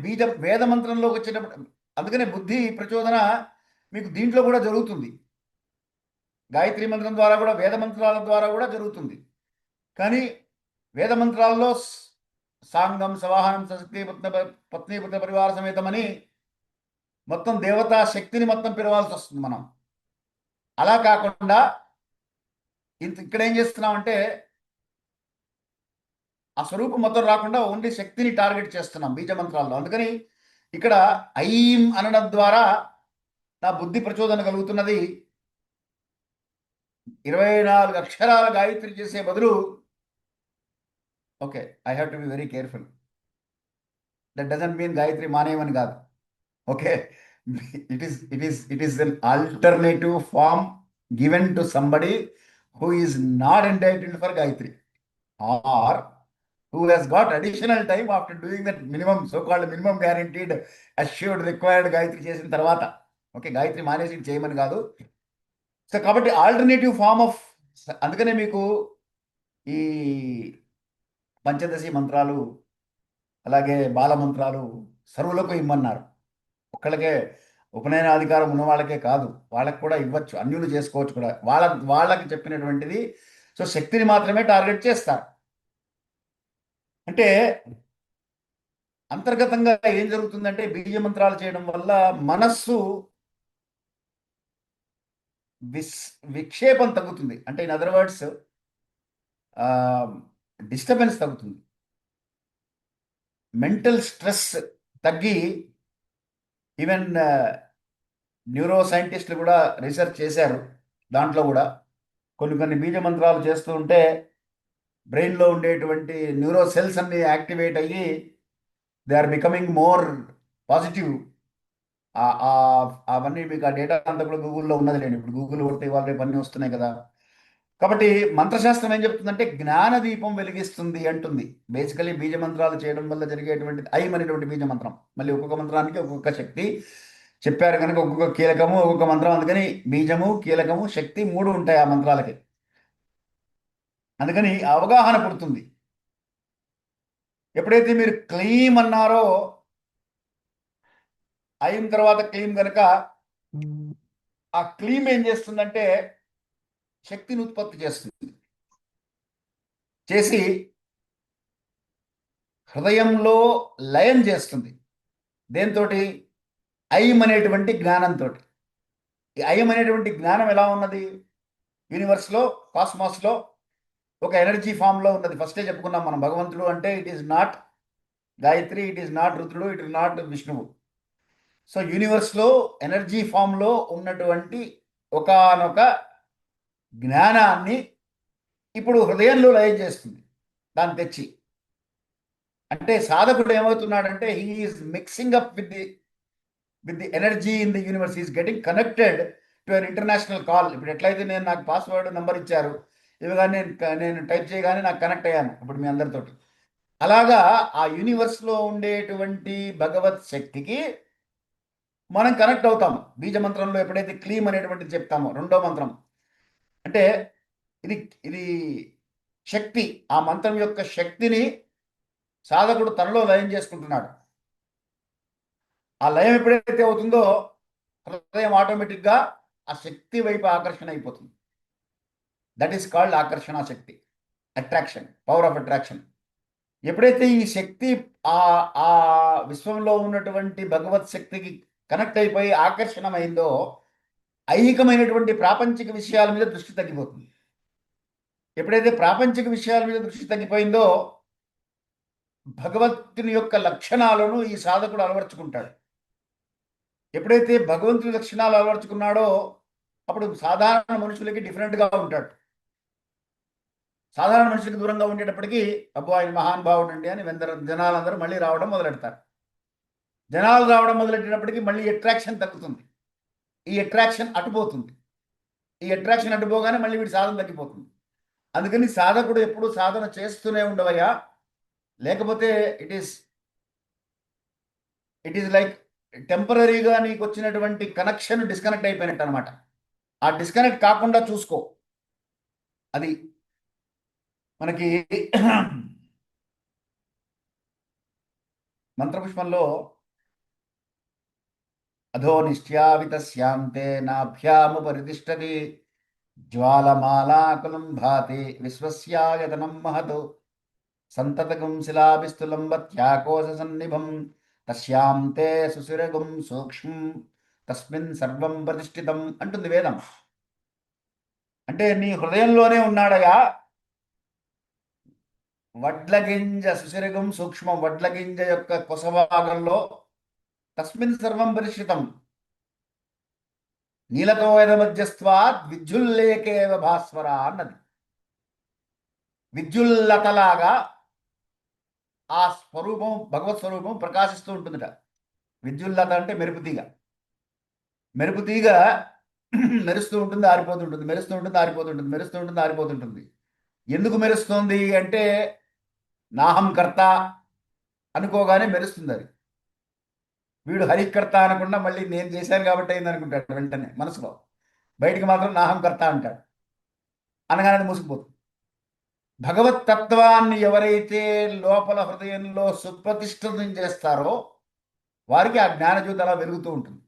వేద మంత్రంలోకి వచ్చేటప్పుడు అందుకనే బుద్ధి ప్రచోదన మీకు దీంట్లో కూడా జరుగుతుంది. గాయత్రి మంత్రం ద్వారా కూడా, వేద మంత్రాల ద్వారా కూడా జరుగుతుంది. కానీ వేద మంత్రాల్లో సాంగం సవాహనం సశక్తి పత్నీపుత్ర పరివార సమేతమని మొత్తం దేవతా శక్తిని మొత్తం పిలవాల్సి వస్తుంది మనం. అలా కాకుండా ఇక్కడ ఏం చేస్తున్నామంటే ఆ స్వరూపం మొత్తం రాకుండా ఓన్లీ శక్తిని టార్గెట్ చేస్తున్నాం బీజ మంత్రాల్లో. అందుకని ఇక్కడ ఐం అనడం ద్వారా నా బుద్ధి ప్రచోదన కలుగుతున్నది. 24 అక్షరాల గాయత్రి చేసే బదులు, okay, I have to be very careful. That doesn't mean Gayatri మానేయమని కాదు. Okay, it is an alternative form given to somebody who is not entitled for Gayatri, or who has got additional time after doing that minimum, so-called minimum guaranteed assured required Gayatri చేసిన తర్వాత. Okay, Gayatri మానేసి చేయమని కాదు. So కాబట్టి alternative form of, అందుకనే మీకు ఈ పంచదశి మంత్రాలు అలాగే బాల మంత్రాలు సర్వులకు ఇమ్మన్నారు. ఒక్కళ్ళకే ఉపనయనాధికారం ఉన్న వాళ్ళకే కాదు, వాళ్ళకి కూడా ఇవ్వచ్చు, అన్యులు చేసుకోవచ్చు కూడా. వాళ్ళకి చెప్పినటువంటిది. సో శక్తిని మాత్రమే టార్గెట్ చేస్తారు. అంటే అంతర్గతంగా ఏం జరుగుతుందంటే బీజ మంత్రాలు చేయడం వల్ల మనస్సు విక్షేపం తగ్గుతుంది. అంటే ఇన్ అదర్ వర్డ్స్ డిస్టర్బెన్స్ తగ్గుతుంది, మెంటల్ స్ట్రెస్ తగ్గి, ఈవెన్ న్యూరో సైంటిస్టులు కూడా రీసెర్చ్ చేశారు. దాంట్లో కూడా కొన్ని బీజ మంత్రాలు చేస్తూ ఉంటే బ్రెయిన్లో ఉండేటువంటి న్యూరో సెల్స్ అన్ని యాక్టివేట్ అయ్యి they are becoming more positive. అవన్నీ మీకు ఆ డేటా అంతా కూడా గూగుల్లో ఉన్నది లేండి. ఇప్పుడు గూగుల్ కొడితే ఇవాళ రేపు అన్నీ వస్తున్నాయి కదా. కాబట్టి మంత్రశాస్త్రం ఏం చెప్తుందంటే జ్ఞాన దీపం వెలిగిస్తుంది అంటుంది. బేసికలీ బీజ మంత్రాలు చేయడం వల్ల జరిగేటువంటి ఐం అనేటువంటి బీజ మంత్రం, మళ్ళీ ఒక్కొక్క మంత్రానికి ఒక్కొక్క శక్తి చెప్పారు కనుక ఒక్కొక్క కీలకము ఒక్కొక్క మంత్రం. అందుకని బీజము, కీలకము, శక్తి 3 ఉంటాయి ఆ మంత్రాలకి. అందుకని అవగాహన పుడుతుంది. ఎప్పుడైతే మీరు క్లీం అన్నారో, ఐం తర్వాత క్లీం కనుక ఆ క్లీం ఏం చేస్తుందంటే శక్తిని ఉత్పత్తి చేస్తుంది. చేసి హృదయంలో లయం చేస్తుంది. దేంతోటి? ఐం అనేటువంటి జ్ఞానంతో. ఈ ఐం అనేటువంటి జ్ఞానం ఎలా ఉన్నది? యూనివర్స్లో, కాస్మాస్లో ఒక ఎనర్జీ ఫామ్లో ఉన్నది. ఫస్టే చెప్పుకున్నాం మనం, భగవంతుడు అంటే it is not Gayatri, it is not Rudrudu, it is not విష్ణువు. సో యూనివర్స్లో ఎనర్జీ ఫామ్లో ఉన్నటువంటి ఒకానొక జ్ఞానాన్ని ఇప్పుడు హృదయంలో లయం చేస్తుంది దాన్ని తెచ్చి. అంటే సాధకుడు ఏమవుతున్నాడంటే he is mixing up with the energy in the universe, is getting connected to an international call. ఇప్పుడు ఎట్లయితే నేను నాకు పాస్వర్డ్ నెంబర్ ఇచ్చారు, ఇవిగా నేను టైప్ చేయగానే నాకు కనెక్ట్ అయ్యాను ఇప్పుడు మీ అందరితోటి. అలాగా ఆ యూనివర్స్లో ఉండేటువంటి భగవత్ శక్తికి మనం కనెక్ట్ అవుతాము. బీజ మంత్రంలో ఎప్పుడైతే క్లీమ్ అనేటువంటిది చెప్తామో రెండో మంత్రం అంటే ఇది ఇది శక్తి, ఆ మంత్రం యొక్క శక్తిని సాధకుడు తనలో లయం చేసుకుంటున్నాడు. ఆ లయం ఎప్పుడైతే అవుతుందో హృదయం ఆటోమేటిక్గా ఆ శక్తి వైపు ఆకర్షణ అయిపోతుంది. దట్ ఈస్ కాల్డ్ ఆకర్షణ శక్తి, అట్రాక్షన్, పవర్ ఆఫ్ అట్రాక్షన్. ఎప్పుడైతే ఈ శక్తి ఆ ఆ విశ్వంలో ఉన్నటువంటి భగవత్ శక్తికి కనెక్ట్ అయిపోయి ఆకర్షణమైందో ఐహికమైనటువంటి ప్రాపంచిక విషయాల మీద దృష్టి తగ్గిపోతుంది. ఎప్పుడైతే ప్రాపంచిక విషయాల మీద దృష్టి తగ్గిపోయిందో భగవంతుని యొక్క లక్షణాలను ఈ సాధకుడు అలవర్చుకుంటాడు. ఎప్పుడైతే భగవంతుని లక్షణాలు అలవర్చుకున్నాడో అప్పుడు సాధారణ మనుషులకి డిఫరెంట్గా ఉంటాడు. సాధారణ మనుషులకు దూరంగా ఉండేటప్పటికీ అబ్బో ఆయన మహానుభావుడు అండి అని జనాలందరూ మళ్ళీ రావడం మొదలెడతారు. జనాలు రావడం మొదలెట్టినప్పటికీ మళ్ళీ అట్రాక్షన్ తగ్గుతుంది. ఈ అట్రాక్షన్ అటుపోతుంది. ఈ అట్రాక్షన్ అటుపోగానే మళ్ళీ వీడి సాధన తగ్గిపోతుంది. అందుకని సాధకుడు ఎప్పుడు సాధన చేస్తూనే ఉండవయ్యా, లేకపోతే ఇట్ ఈస్ లైక్ టెంపరీగా నీకు వచ్చినటువంటి కనెక్షన్ డిస్కనెక్ట్ అయిపోయినట్టు అనమాట. ఆ డిస్కనెక్ట్ కాకుండా చూసుకో. అది మనకి మంత్రపుష్పంలో అధో నిష్ట్యావితస్యాంతే నాభ్యాముపరితిష్టతి జ్వాలమాలాకులం భాతి విశ్వస్యాయతనం మహత్ సంతతగం శిలాభిస్తులంబత్యాకోశ సన్నిభం తస్యాం తే సుశిరగం సూక్ష్మం తస్మిన్ సర్వం ప్రతిష్ఠితం అంటుంది వేదం. అంటే నీ హృదయంలోనే ఉన్నాడగా. వడ్లగింజ సుశిరగం సూక్ష్మం, వడ్లగింజ యొక్క కొసభాగంలో తస్మిన్ సర్వం పరిష్ఠితం నీలతో మధ్యస్వాత్ విద్యుల్లేకేవ భాస్వర అన్నది. విద్యుల్లతలాగా ఆ స్వరూపం, భగవత్ స్వరూపం ప్రకాశిస్తూ ఉంటుందిట. విద్యుల్లత అంటే మెరుపుతీగ. మెరుపుతీగ మెరుస్తూ ఉంటుంది, ఆరిపోతుంటుంది, మెరుస్తూ ఉంటుంది, ఆరిపోతుంటుంది, మెరుస్తూ ఉంటుంది, ఆరిపోతుంటుంది. ఎందుకు మెరుస్తుంది అంటే నాహం కర్త అనుకోగానే మెరుస్తుంది అది. వీడు హరికర్త అనకుండా మళ్ళీ నేను చేశాను కాబట్టి అయింది అనుకుంటాడు వెంటనే మనసులో. బయటికి మాత్రం నాహం కర్త అంటాడు. అనగానే మూసుకుపోతుంది. భగవత్ తత్వాన్ని ఎవరైతే లోపల హృదయంలో సుప్రతిష్ఠితం చేస్తారో వారికి ఆ జ్ఞానజ్యోతి అలా వెలుగుతూ ఉంటుంది.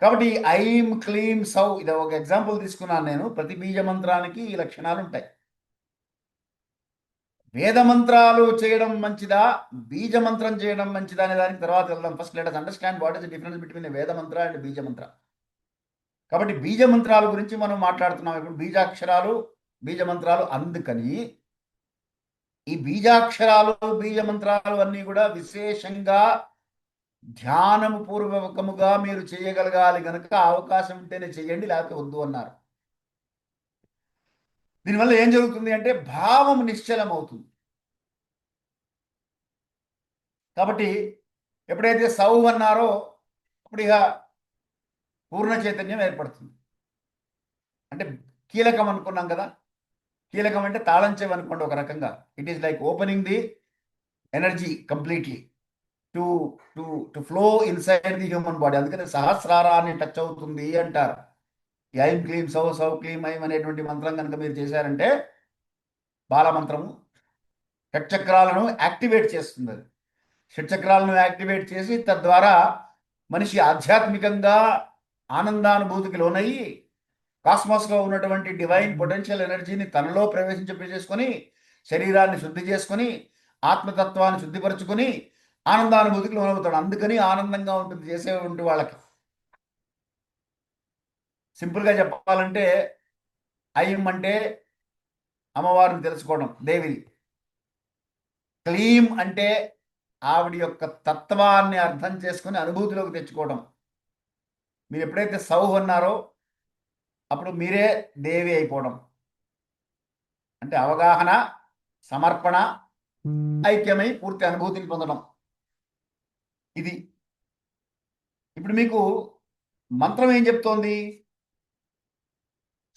కాబట్టి ఐం క్లీం సౌ ఇది ఒక ఎగ్జాంపుల్ తీసుకున్నాను నేను. ప్రతి బీజ మంత్రానికి ఈ లక్షణాలు ఉంటాయి. వేద మంత్రాలు చేయడం మంచిదా, బీజ మంత్రం చేయడం మంచిదా అనే దానికి తర్వాత వెళ్దాం. First let us understand what is the difference between వేద మంత్ర అండ్ బీజ మంత్ర. కాబట్టి బీజ మంత్రాల గురించి మనం మాట్లాడుతున్నాం ఇప్పుడు. బీజాక్షరాలు, బీజ మంత్రాలు. అందుకని ఈ బీజాక్షరాలు, బీజ మంత్రాలు అన్నీ కూడా విశేషంగా ధ్యానము పూర్వకముగా మీరు చేయగలగాలి కనుక అవకాశం ఉంటేనే చేయండి, లేకపోతే వద్దు అన్నారు. దీనివల్ల ఏం జరుగుతుంది అంటే భావం నిశ్చలం అవుతుంది. కాబట్టి ఎప్పుడైతే సౌ అన్నారో అప్పుడు ఇక పూర్ణ చైతన్యం ఏర్పడుతుంది. అంటే కీలకం అనుకున్నాం కదా. కీలకం అంటే తాళం చెవి అనుకోండి ఒక రకంగా. It is like opening the energy completely to to to flow inside the human body. అందుకని సహస్రారాన్ని టచ్ అవుతుంది అంటారు. ఐం క్లీం సౌ, సౌ క్లీం ఐం అనేటువంటి మంత్రం కనుక మీరు చేశారంటే బాలమంత్రము షట్చక్రాలను యాక్టివేట్ చేస్తుంది. అది షట్చక్రాలను యాక్టివేట్ చేసి తద్వారా మనిషి ఆధ్యాత్మికంగా ఆనందానుభూతికి లోనయ్యి కాస్మాస్లో ఉన్నటువంటి డివైన్ పొటెన్షియల్ ఎనర్జీని తనలో ప్రవేశించేసుకొని శరీరాన్ని శుద్ధి చేసుకొని ఆత్మతత్వాన్ని శుద్ధిపరచుకొని ఆనందానుభూతికి లోనవుతాడు. అందుకని ఆనందంగా ఉంటుంది చేసేటువంటి వాళ్ళకి. సింపుల్గా చెప్పాలంటే ఐం అంటే అమ్మవారిని తెలుసుకోవడం, దేవిని. క్లీం అంటే ఆవిడ యొక్క తత్వాన్ని అర్థం చేసుకుని అనుభూతిలోకి తెచ్చుకోవడం. మీరు ఎప్పుడైతే సౌహ్ అన్నారో అప్పుడు మీరే దేవి అయిపోవడం. అంటే అవగాహన, సమర్పణ, ఐక్యమై పూర్తి అనుభూతిని పొందడం. ఇది ఇప్పుడు మీకు మంత్రం ఏం చెప్తోంది?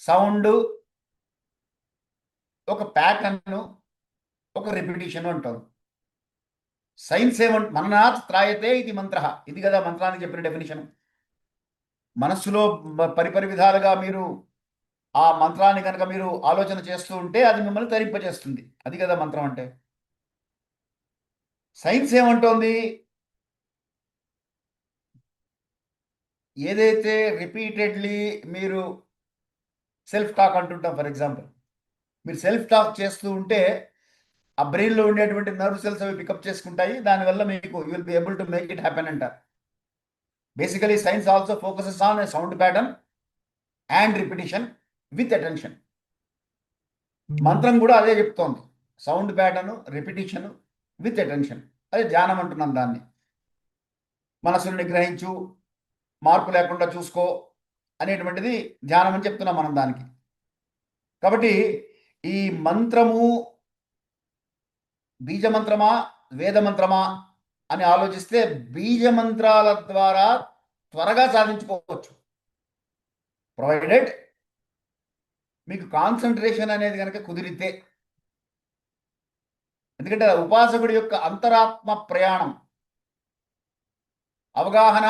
సౌండ్, ఒక ప్యాటర్న్, ఒక రిపిటేషన్ అంటారు. సైన్స్ మననాత్ త్రాయతే ఇది మంత్ర, ఇది కదా మంత్రానికి చెప్పిన డెఫినేషన్. మనస్సులో పరిపరి విధాలుగా మీరు ఆ మంత్రాన్ని కనుక మీరు ఆలోచన చేస్తూ ఉంటే అది మిమ్మల్ని తరింపజేస్తుంది. అది కదా మంత్రం అంటే. సైన్స్ ఏమంటోంది? ఏదైతే రిపీటెడ్లీ మీరు సెల్ఫ్ టాక్ అంటుంటాం, ఫర్ ఎగ్జాంపుల్ మీరు సెల్ఫ్ టాక్ చేస్తూ ఉంటే ఆ బ్రెయిన్లో ఉండేటువంటి నర్వ్ సెల్స్ అవి పికప్ చేసుకుంటాయి, దానివల్ల మీకు you will be able to make it happen అంటారు. Basically science also focuses on sound pattern and repetition with attention. మంత్రం కూడా అదే చెప్తోంది, sound pattern, repetition with attention. అదే ధ్యానం అంటున్నాం దాన్ని. మనసును నిగ్రహించు, మార్పు లేకుండా చూసుకో అనేటువంటిది ధ్యానం అని చెప్తున్నాం మనం దానికి. కాబట్టి ఈ మంత్రము బీజమంత్రమా వేదమంత్రమా అని ఆలోచిస్తే బీజమంత్రాల ద్వారా త్వరగా సాధించుకోవచ్చు, ప్రొవైడెడ్ మీకు కాన్సన్ట్రేషన్ అనేది కనుక కుదిరితే. ఎందుకంటే ఉపాసకుడి యొక్క అంతరాత్మ ప్రయాణం, అవగాహన,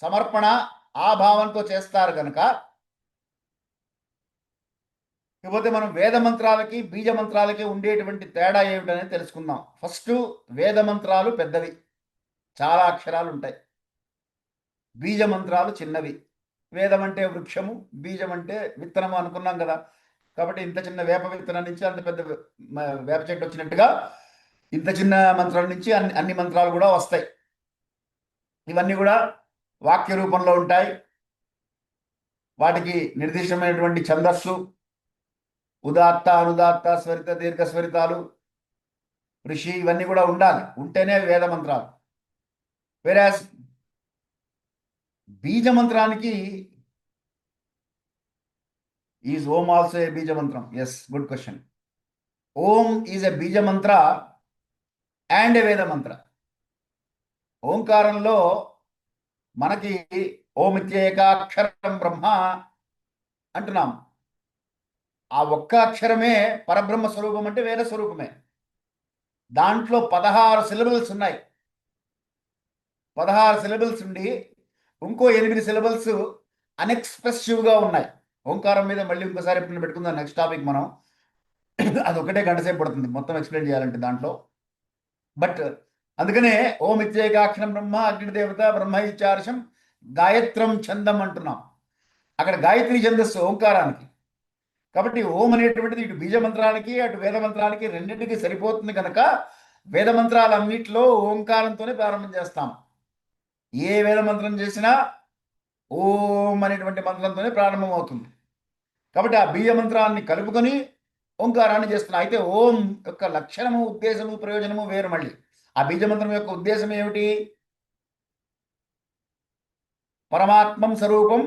సమర్పణ ఆ భావంతో చేస్తారు కనుక. ఇకపోతే మనం వేద మంత్రాలకి బీజ మంత్రాలకి ఉండేటువంటి తేడా ఏమిటనేది తెలుసుకుందాం. ఫస్ట్, వేద మంత్రాలు పెద్దవి, చాలా అక్షరాలు ఉంటాయి. బీజ మంత్రాలు చిన్నవి. వేదం అంటే వృక్షము, బీజం అంటే విత్తనము అనుకున్నాం కదా. కాబట్టి ఇంత చిన్న వేప విత్తనం నుంచి అంత పెద్ద వేప చెట్టు వచ్చినట్టుగా ఇంత చిన్న మంత్రాల నుంచి అన్ని మంత్రాలు కూడా వస్తాయి. ఇవన్నీ కూడా వాక్య రూపంలో ఉంటాయి. వాటికి నిర్దిష్టమైనటువంటి ఛందస్సు, ఉదాత్త, అనుదాత్త, స్వరిత, దీర్ఘ స్వరితాలు, ఋషి ఇవన్నీ కూడా ఉండాలి, ఉంటేనే వేద మంత్రాలు. వేరాస్ బీజ మంత్రానికి ఈజ్ ఓం ఆల్సో ఏ బీజ మంత్రం? Yes, good question. Om is a beeja mantra and ఏ వేద మంత్ర. ఓంకారంలో మనకి ఓమిత్యేకాక్షరం బ్రహ్మ అంటున్నాం. ఆ ఒక్క అక్షరమే పరబ్రహ్మ స్వరూపం, అంటే వేద స్వరూపమే. దాంట్లో 16 సిలబుల్స్ ఉన్నాయి. 16 సిలబుల్స్ ఉండి ఇంకో 8 సిలబుల్స్ అన్ఎక్స్ప్రెసివ్గా ఉన్నాయి. ఓంకారం మీద మళ్ళీ ఇంకోసారి ఎప్పుడు పెట్టుకుందాం, నెక్స్ట్ టాపిక్ మనం. అది ఒకటే గంట సేపు పడుతుంది మొత్తం ఎక్స్ప్లెయిన్ చేయాలంటే దాంట్లో. బట్ అందుకనే ఓం ఇత్యేకాక్షరం బ్రహ్మ అగ్నిదేవత బ్రహ్మ ఇత్యార్షం గాయత్రం ఛందం అంటున్నాం. అక్కడ గాయత్రి ఛందస్సు ఓంకారానికి. కాబట్టి ఓం అనేటువంటిది ఇటు బీజ మంత్రానికి అటు వేద మంత్రానికి రెండింటికి సరిపోతుంది కనుక వేద మంత్రాలన్నింటిలో ఓంకారంతోనే ప్రారంభం చేస్తాం. ఏ వేద మంత్రం చేసినా ఓం అనేటువంటి మంత్రంతోనే ప్రారంభం అవుతుంది. కాబట్టి ఆ బీజ మంత్రాన్ని కలుపుకొని ఓంకారాన్ని చేస్తున్నాం. అయితే ఓం యొక్క లక్షణము, ఉద్దేశము, ప్రయోజనము వేరు. మళ్ళీ ఆ బీజమంత్రం యొక్క ఉద్దేశం ఏమిటి? పరమాత్మం స్వరూపం,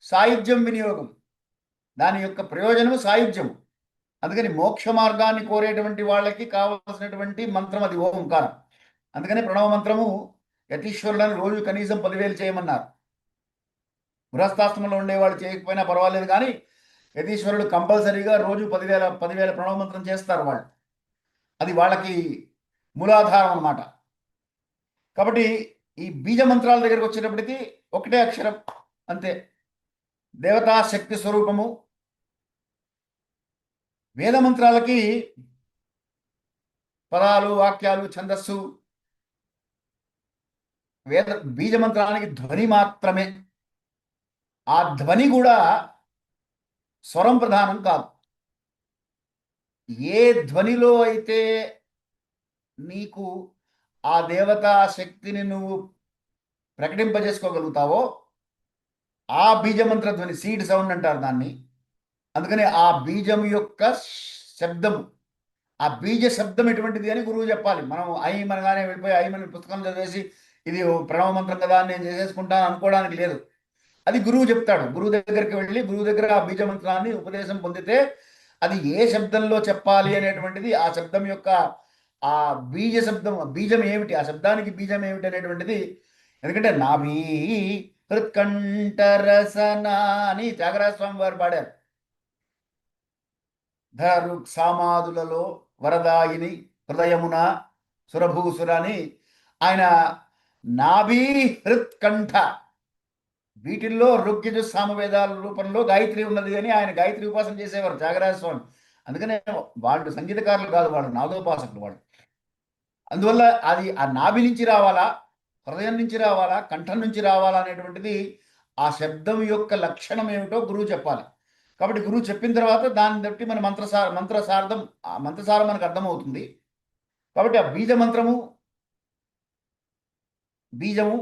సాయుధ్యం వినియోగం. దాని యొక్క ప్రయోజనము సాయుధ్యము. అందుకని మోక్ష మార్గాన్ని కోరేటువంటి వాళ్ళకి కావలసినటువంటి మంత్రం అది ఓంకారం. అందుకని ప్రణవ మంత్రము యతీశ్వరులను రోజు కనీసం 10,000 చేయమన్నారు. గృహస్థాశ్రమంలో ఉండేవాళ్ళు చేయకపోయినా పర్వాలేదు, కానీ యతీశ్వరుడు కంపల్సరీగా రోజు 10,000 ప్రణవ మంత్రం చేస్తారు వాళ్ళు. అది వాళ్ళకి మూలాధారం అన్నమాట. కాబట్టి ఈ బీజ మంత్రాల దగ్గరకు వచ్చేటప్పటికి ఒకటే అక్షరం అంతే, దేవతా శక్తి స్వరూపము. వేద మంత్రాలకి పదాలు, వాక్యాలు, ఛందస్సు. బీజ మంత్రానికి ధ్వని మాత్రమే. ఆ ధ్వని కూడా స్వరం ప్రధానం కాదు. ఏ ధ్వనిలో అయితే నీకు ఆ దేవతా శక్తిని నువ్వు ప్రకటింపజేసుకోగలుగుతావో ఆ బీజమంత్ర ధ్వని, సీడ్ సౌండ్ అంటారు దాన్ని. అందుకని ఆ బీజం యొక్క శబ్దము, ఆ బీజ శబ్దం ఎటువంటిది అని గురువు చెప్పాలి. మనం మనగానే వెళ్ళిపోయి మన పుస్తకం చదివేసి ఇది ప్రణవ మంత్రం కదా అని నేను చేసేసుకుంటాను అనుకోవడానికి లేదు. అది గురువు చెప్తాడు. గురువు దగ్గరికి వెళ్ళి గురువు దగ్గర ఆ బీజ మంత్రాన్ని ఉపదేశం పొందితే అది ఏ శబ్దంలో చెప్పాలి అనేటువంటిది, ఆ శబ్దం యొక్క ఆ బీజ శబ్దం, బీజం ఏమిటి, ఆ శబ్దానికి బీజం ఏమిటి అనేటువంటిది. ఎందుకంటే నాభీ హృత్కంఠరసన అని త్యాగరాజ స్వామి వారు పాడారు. ధరు సామాదులలో వరదాయిని హృదయమున సురభూసుర అని ఆయన నాభి హృత్కంఠ వీటిల్లో ఋగ్యజు సామవేదాల రూపంలో గాయత్రి ఉన్నది అని ఆయన గాయత్రి ఉపాసన చేసేవారు త్యాగరాజ స్వామి. అందుకనే వాళ్ళు సంగీతకారులు కాదు, వాళ్ళు నాదోపాసకులు వాళ్ళు. అందువల్ల అది ఆ నాభి నుంచి రావాలా, హృదయం నుంచి రావాలా, కంఠం నుంచి రావాలా అనేటువంటిది ఆ శబ్దం యొక్క లక్షణం ఏమిటో గురువు చెప్పాలి. కాబట్టి గురువు చెప్పిన తర్వాత దాన్ని బట్టి మన మంత్రసార్థం ఆ మంత్రసారం మనకు అర్థమవుతుంది. కాబట్టి ఆ బీజ మంత్రము, బీజము,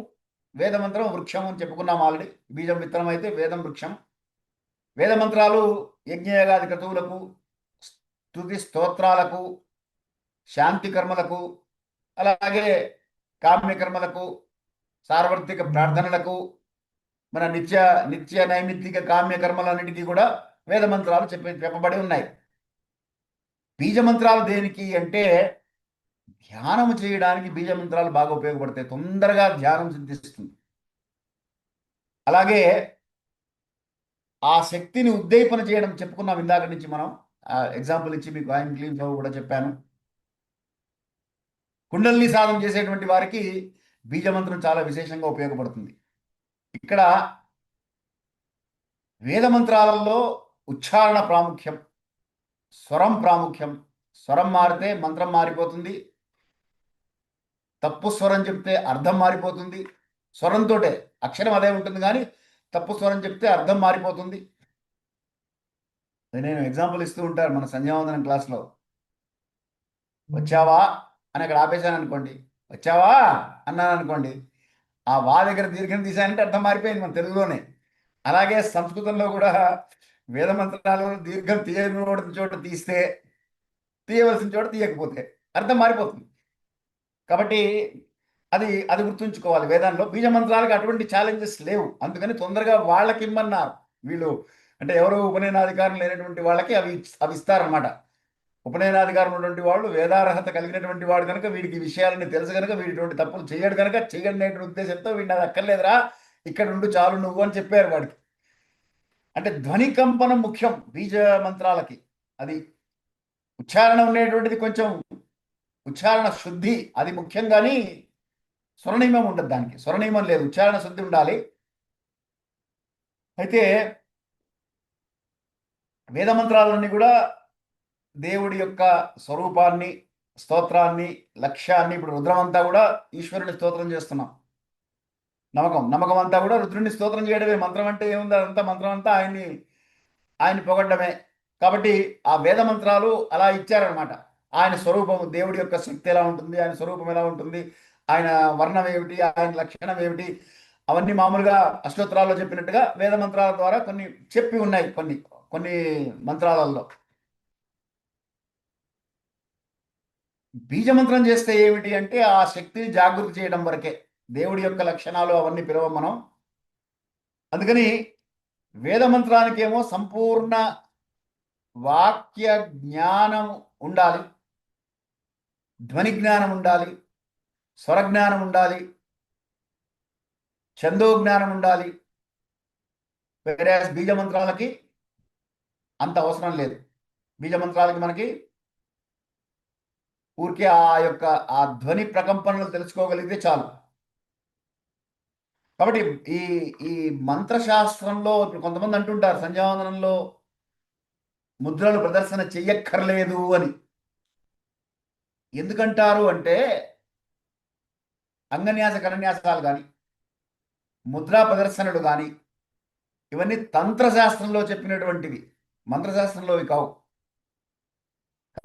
వేద మంత్రం, వృక్షం అని చెప్పుకున్నాం ఆల్రెడీ. బీజం విత్తనం అయితే వేదం వృక్షం. వేద మంత్రాలు యజ్ఞయాగాది క్రతువులకు, స్తుతి స్తోత్రాలకు, శాంతి కర్మలకు, అలాగే కామ్యకర్మలకు, సార్వత్రిక ప్రార్థనలకు, మన నిత్య నిత్య నైమిత్తిక కామ్యకర్మలన్నిటికీ కూడా వేద మంత్రాలు చెప్పబడి ఉన్నాయి. బీజ మంత్రాలు దేనికి అంటే ధ్యానం చేయడానికి బీజ మంత్రాలు బాగా ఉపయోగపడతాయి, తొందరగా ధ్యానం సిద్ధిస్తుంది. అలాగే ఆ శక్తిని ఉద్దీపన చేయడం చెప్పుకున్నాం ఇందాక నుంచి మనం. ఎగ్జాంపుల్ ఇచ్చి మీకు ఆయన క్లీన్ కూడా చెప్పాను. కుండలిని సాధన చేసేటువంటి వారికి బీజమంత్రం చాలా విశేషంగా ఉపయోగపడుతుంది. ఇక్కడ వేద మంత్రాలలో ఉచ్చారణ ప్రాముఖ్యం, స్వరం ప్రాముఖ్యం. స్వరం మారితే మంత్రం మారిపోతుంది, తప్పు స్వరం చెప్తే అర్థం మారిపోతుంది. స్వరంతో అక్షరం అదే ఉంటుంది కానీ తప్పు స్వరం చెప్తే అర్థం మారిపోతుంది. నేను ఎగ్జాంపుల్ ఇస్తూ ఉంటాను మన సంధ్యావందనం క్లాస్లో. వచ్చావా అని అక్కడ ఆపేశాను అనుకోండి, వచ్చావా అన్నాను అనుకోండి, ఆ వా దగ్గర దీర్ఘం తీశానంటే అర్థం మారిపోయింది మన తెలుగులోనే. అలాగే సంస్కృతంలో కూడా వేద మంత్రాలు దీర్ఘం తీయకూడని చోట తీస్తే, తీయవలసిన చోట తీయకపోతే అర్థం మారిపోతుంది. కాబట్టి అది అది గుర్తుంచుకోవాలి. వేదాల్లో బీజ మంత్రాలకు అటువంటి ఛాలెంజెస్ లేవు, అందుకని తొందరగా వాళ్ళకి ఇమ్మన్నారు వీళ్ళు. అంటే ఎవరో ఉపనయనాధికారం లేనటువంటి వాళ్ళకి అవి ఇస్తారనమాట. ఉపనయనాధికారం ఉన్నటువంటి వాళ్ళు వేదార్హత కలిగినటువంటి వాడు కనుక వీడికి ఈ విషయాలని తెలుసు కనుక వీడిటువంటి తప్పులు చేయడు కనుక చేయడనే ఉద్దేశంతో వీడిని అది అక్కర్లేదురా, ఇక్కడ ఉండు చాలు నువ్వు అని చెప్పారు వాడికి. అంటే ధ్వని కంపనం ముఖ్యం బీజ మంత్రాలకి. అది ఉచ్చారణ ఉండేటువంటిది కొంచెం ఉచ్చారణ శుద్ధి అది ముఖ్యం, కానీ స్వరనియమం ఉండదు దానికి. స్వరనియమం లేదు, ఉచ్చారణ శుద్ధి ఉండాలి. అయితే వేద మంత్రాలన్నీ కూడా దేవుడి యొక్క స్వరూపాన్ని, స్తోత్రాన్ని, లక్ష్యాన్ని, ఇప్పుడు రుద్రం అంతా కూడా ఈశ్వరుని స్తోత్రం చేస్తున్నాం. నమ్మకం అంతా కూడా రుద్రుడిని స్తోత్రం చేయడమే. మంత్రం అంటే ఏముంది, అదంతా మంత్రం అంతా ఆయన్ని పొగడ్డమే. కాబట్టి ఆ వేద మంత్రాలు అలా ఇచ్చారనమాట. ఆయన స్వరూపము, దేవుడి యొక్క శక్తి ఎలా ఉంటుంది, ఆయన స్వరూపం ఎలా ఉంటుంది, ఆయన వర్ణం ఏమిటి, ఆయన లక్షణం ఏమిటి, అవన్నీ మామూలుగా అష్టోత్తరాల్లో చెప్పినట్టుగా వేద మంత్రాల ద్వారా కొన్ని చెప్పి ఉన్నాయి. కొన్ని మంత్రాలలో బీజమంత్రం చేస్తే ఏమిటి అంటే ఆ శక్తిని జాగృతి చేయడం వరకే. దేవుడి యొక్క లక్షణాలు అవన్నీ పిలవం మనం. అందుకని వేద మంత్రానికేమో సంపూర్ణ వాక్య జ్ఞానం ఉండాలి, ధ్వని జ్ఞానం ఉండాలి, స్వరజ్ఞానం ఉండాలి, ఛందోజ్ఞానం ఉండాలి. వేరే బీజ మంత్రాలకి అంత అవసరం లేదు. బీజ మంత్రాలకి మనకి ఊరికే ఆ ధ్వని ప్రకంపనలు తెలుసుకోగలిగితే చాలు. కాబట్టి ఈ ఈ మంత్రశాస్త్రంలో ఇప్పుడు కొంతమంది అంటుంటారు సంధ్యావందనంలో ముద్రలు ప్రదర్శన చెయ్యక్కర్లేదు అని. ఎందుకంటారు అంటే అంగన్యాస కరన్యాసాలు కానీ, ముద్రా ప్రదర్శనలు కానీ, ఇవన్నీ తంత్రశాస్త్రంలో చెప్పినటువంటివి, మంత్రశాస్త్రంలోవి కావు.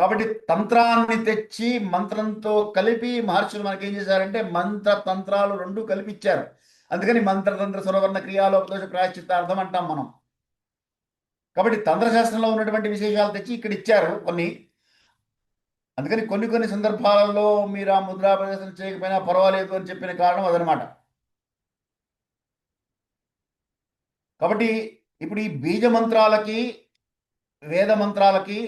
కాబట్టి తంత్రాన్ని తెచ్చి మంత్రంతో కలిపి మహర్షులు మనకి ఏం చేశారంటే మంత్ర తంత్రాలు రెండు కలిపిచ్చారు. అందుకని మంత్రతంత్ర సురవర్ణ క్రియాలోపదోష ప్రాయశ్చిత్తార్థం అంటాం మనం. కాబట్టి తంత్రశాస్త్రంలో ఉన్నటువంటి విశేషాలు తెచ్చి ఇక్కడ ఇచ్చారు కొన్ని. అందుకని కొన్ని సందర్భాలలో మీరు ఆ ముద్రా ప్రదర్శన చేయకపోయినా పర్వాలేదు అని చెప్పిన కారణం అదనమాట. కాబట్టి ఇప్పుడు ఈ బీజ మంత్రాలకి, వేద మంత్రాలకి,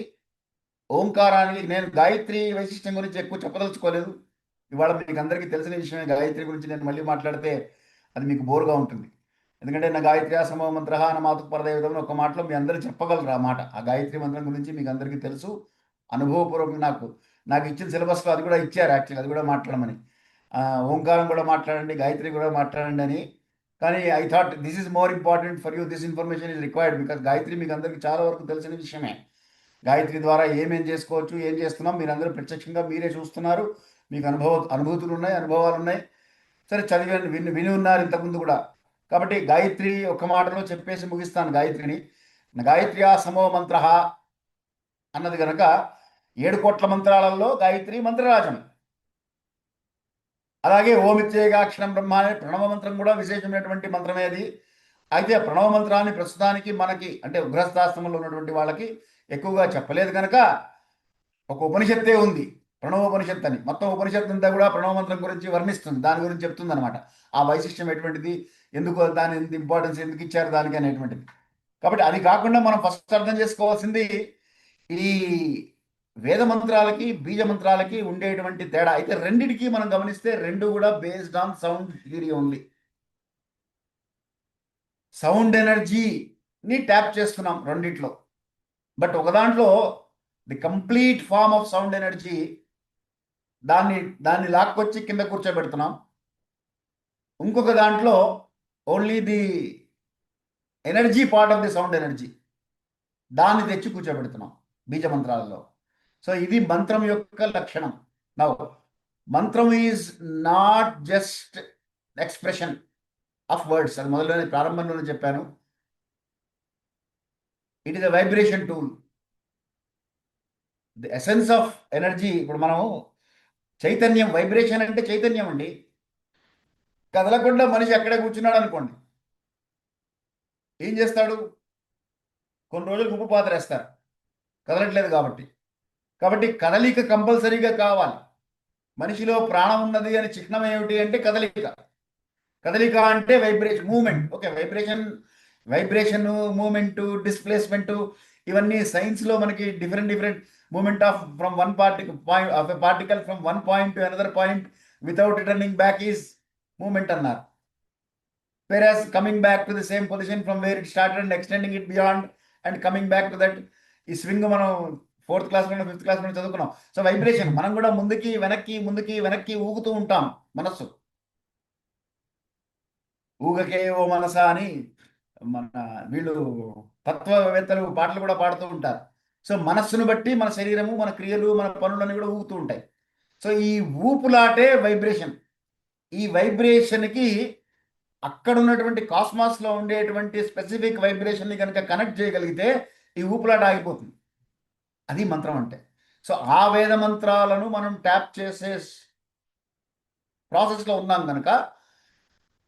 ఓంకారానికి నేను గాయత్రి వైశిష్టం గురించి ఎక్కువ చెప్పదలుచుకోలేదు. ఇవాళ మీకు అందరికీ తెలిసిన విషయమే. గాయత్రి గురించి నేను మళ్ళీ మాట్లాడితే అది మీకు బోరుగా ఉంటుంది. ఎందుకంటే నా గాయత్రి ఆశ్రమ మంత్ర నా మాతకు పరదైవతం ఒక మాటలో మీ అందరూ చెప్పగలరు ఆ మాట. ఆ గాయత్రి మంత్రం గురించి మీకు అందరికీ తెలుసు, అనుభవపూర్వకంగా నాకు ఇచ్చిన సిలబస్లో అది కూడా ఇచ్చారు యాక్చువల్గా, అది కూడా మాట్లాడమని. ఓంకారం కూడా మాట్లాడండి, గాయత్రి కూడా మాట్లాడండి అని. కానీ I thought this is more important for you, this information is required, because Gayatri మీకు అందరికీ చాలా వరకు తెలిసిన విషయమే. గాయత్రి ద్వారా ఏమేం చేసుకోవచ్చు, ఏం చేస్తున్నాం మీరందరూ ప్రత్యక్షంగా మీరే చూస్తున్నారు. మీకు అనుభూతులు ఉన్నాయి, అనుభవాలు ఉన్నాయి. సరే చదివాను, విని ఉన్నారు ఇంతకుముందు కూడా. కాబట్టి గాయత్రి ఒక మాటలో చెప్పేసి ముగిస్తాను గాయత్రిని. గాయత్ర్యా సమో మంత్ర అన్నది కనుక 7 కోట్ల మంత్రాలలో గాయత్రి మంత్రరాజం. అలాగే ఓమిత్యేగాక్షరం బ్రహ్మ అనే ప్రణవ మంత్రం కూడా విశేషమైనటువంటి మంత్రమే అది. అయితే ప్రణవ మంత్రాన్ని ప్రస్తుతానికి మనకి అంటే గృహస్థాశ్రమంలో ఉన్నటువంటి వాళ్ళకి ఎక్కువగా చెప్పలేదు కనుక ఒక ఉపనిషత్తే ఉంది, ప్రణవోపనిషత్ అని. మొత్తం ఉపనిషత్తు అంతా కూడా ప్రణవ మంత్రం గురించి వర్ణిస్తుంది, దాని గురించి చెప్తుంది అనమాట. ఆ వైశిష్ట్యం ఎటువంటిది, ఎందుకు దాని ఎంత ఇంపార్టెన్స్ ఎందుకు ఇచ్చారు దానికి అనేటువంటిది. కాబట్టి అది కాకుండా మనం ఫస్ట్ అర్థం చేసుకోవాల్సింది ఈ వేద మంత్రాలకి బీజ మంత్రాలకి ఉండేటువంటి తేడా. అయితే రెండిటికి మనం గమనిస్తే రెండు కూడా based on sound theory only. Sound ఎనర్జీని ట్యాప్ చేస్తున్నాం రెండిట్లో. బట్ ఒక దాంట్లో the complete form of sound energy, దాన్ని లాక్కొచ్చి కింద కూర్చోబెడుతున్నాం. ఇంకొక దాంట్లో only the energy part of the sound energy, దాన్ని తెచ్చి కూర్చోబెడుతున్నాం బీజ మంత్రాలలో. సో ఇది మంత్రం యొక్క లక్షణం. నౌ మంత్రం is not just expression of words, అది మొదలులోనే ప్రారంభంలోనే చెప్పాను. It is a vibration tool, the essence of energy. ఇప్పుడు మనం చైతన్యం, వైబ్రేషన్ అంటే చైతన్యం అండి. కదలకుండా మనిషి అక్కడే కూర్చున్నాడు అనుకోండి, ఏం చేస్తాడు? కొన్ని రోజులు ఉప్పు పాతరేస్తారు, కదలట్లేదు కాబట్టి. కాబట్టి కదలిక కంపల్సరీగా కావాలి. మనిషిలో ప్రాణం ఉన్నది అని చిహ్నం ఏమిటి అంటే కదలిక. కదలిక అంటే vibration, moment. Okay, vibration, moment, displacement, ఇవన్నీ సైన్స్లో మనకి different moment of from one particle from one point to another point without returning back is moment అన్నారు. whereas coming back to the same position from where it started and extending it beyond and coming back to that, ఈ swing మనం 4th క్లాస్లో 5th క్లాస్లో చదువుకున్నాం. So vibration, మనం కూడా ముందుకి వెనక్కి ఊగుతూ ఉంటాం. మనస్సు ఊగకే ఓ మనస అని మన వీళ్ళు తత్వవేత్తలు పాటలు కూడా పాడుతూ ఉంటారు. సో మనస్సును బట్టి మన శరీరము, మన క్రియలు, మన పనులన్నీ కూడా ఊగుతూ ఉంటాయి. సో ఈ ఊపులాటే వైబ్రేషన్. ఈ వైబ్రేషన్కి అక్కడ ఉన్నటువంటి కాస్మాస్లో ఉండేటువంటి స్పెసిఫిక్ వైబ్రేషన్ని కనుక కనెక్ట్ చేయగలిగితే ఈ ఊపులాట ఆగిపోతుంది. అది మంత్రం అంటే. సో ఆ వేద మంత్రాలను మనం ట్యాప్ చేసే ప్రాసెస్లో ఉన్నాం కనుక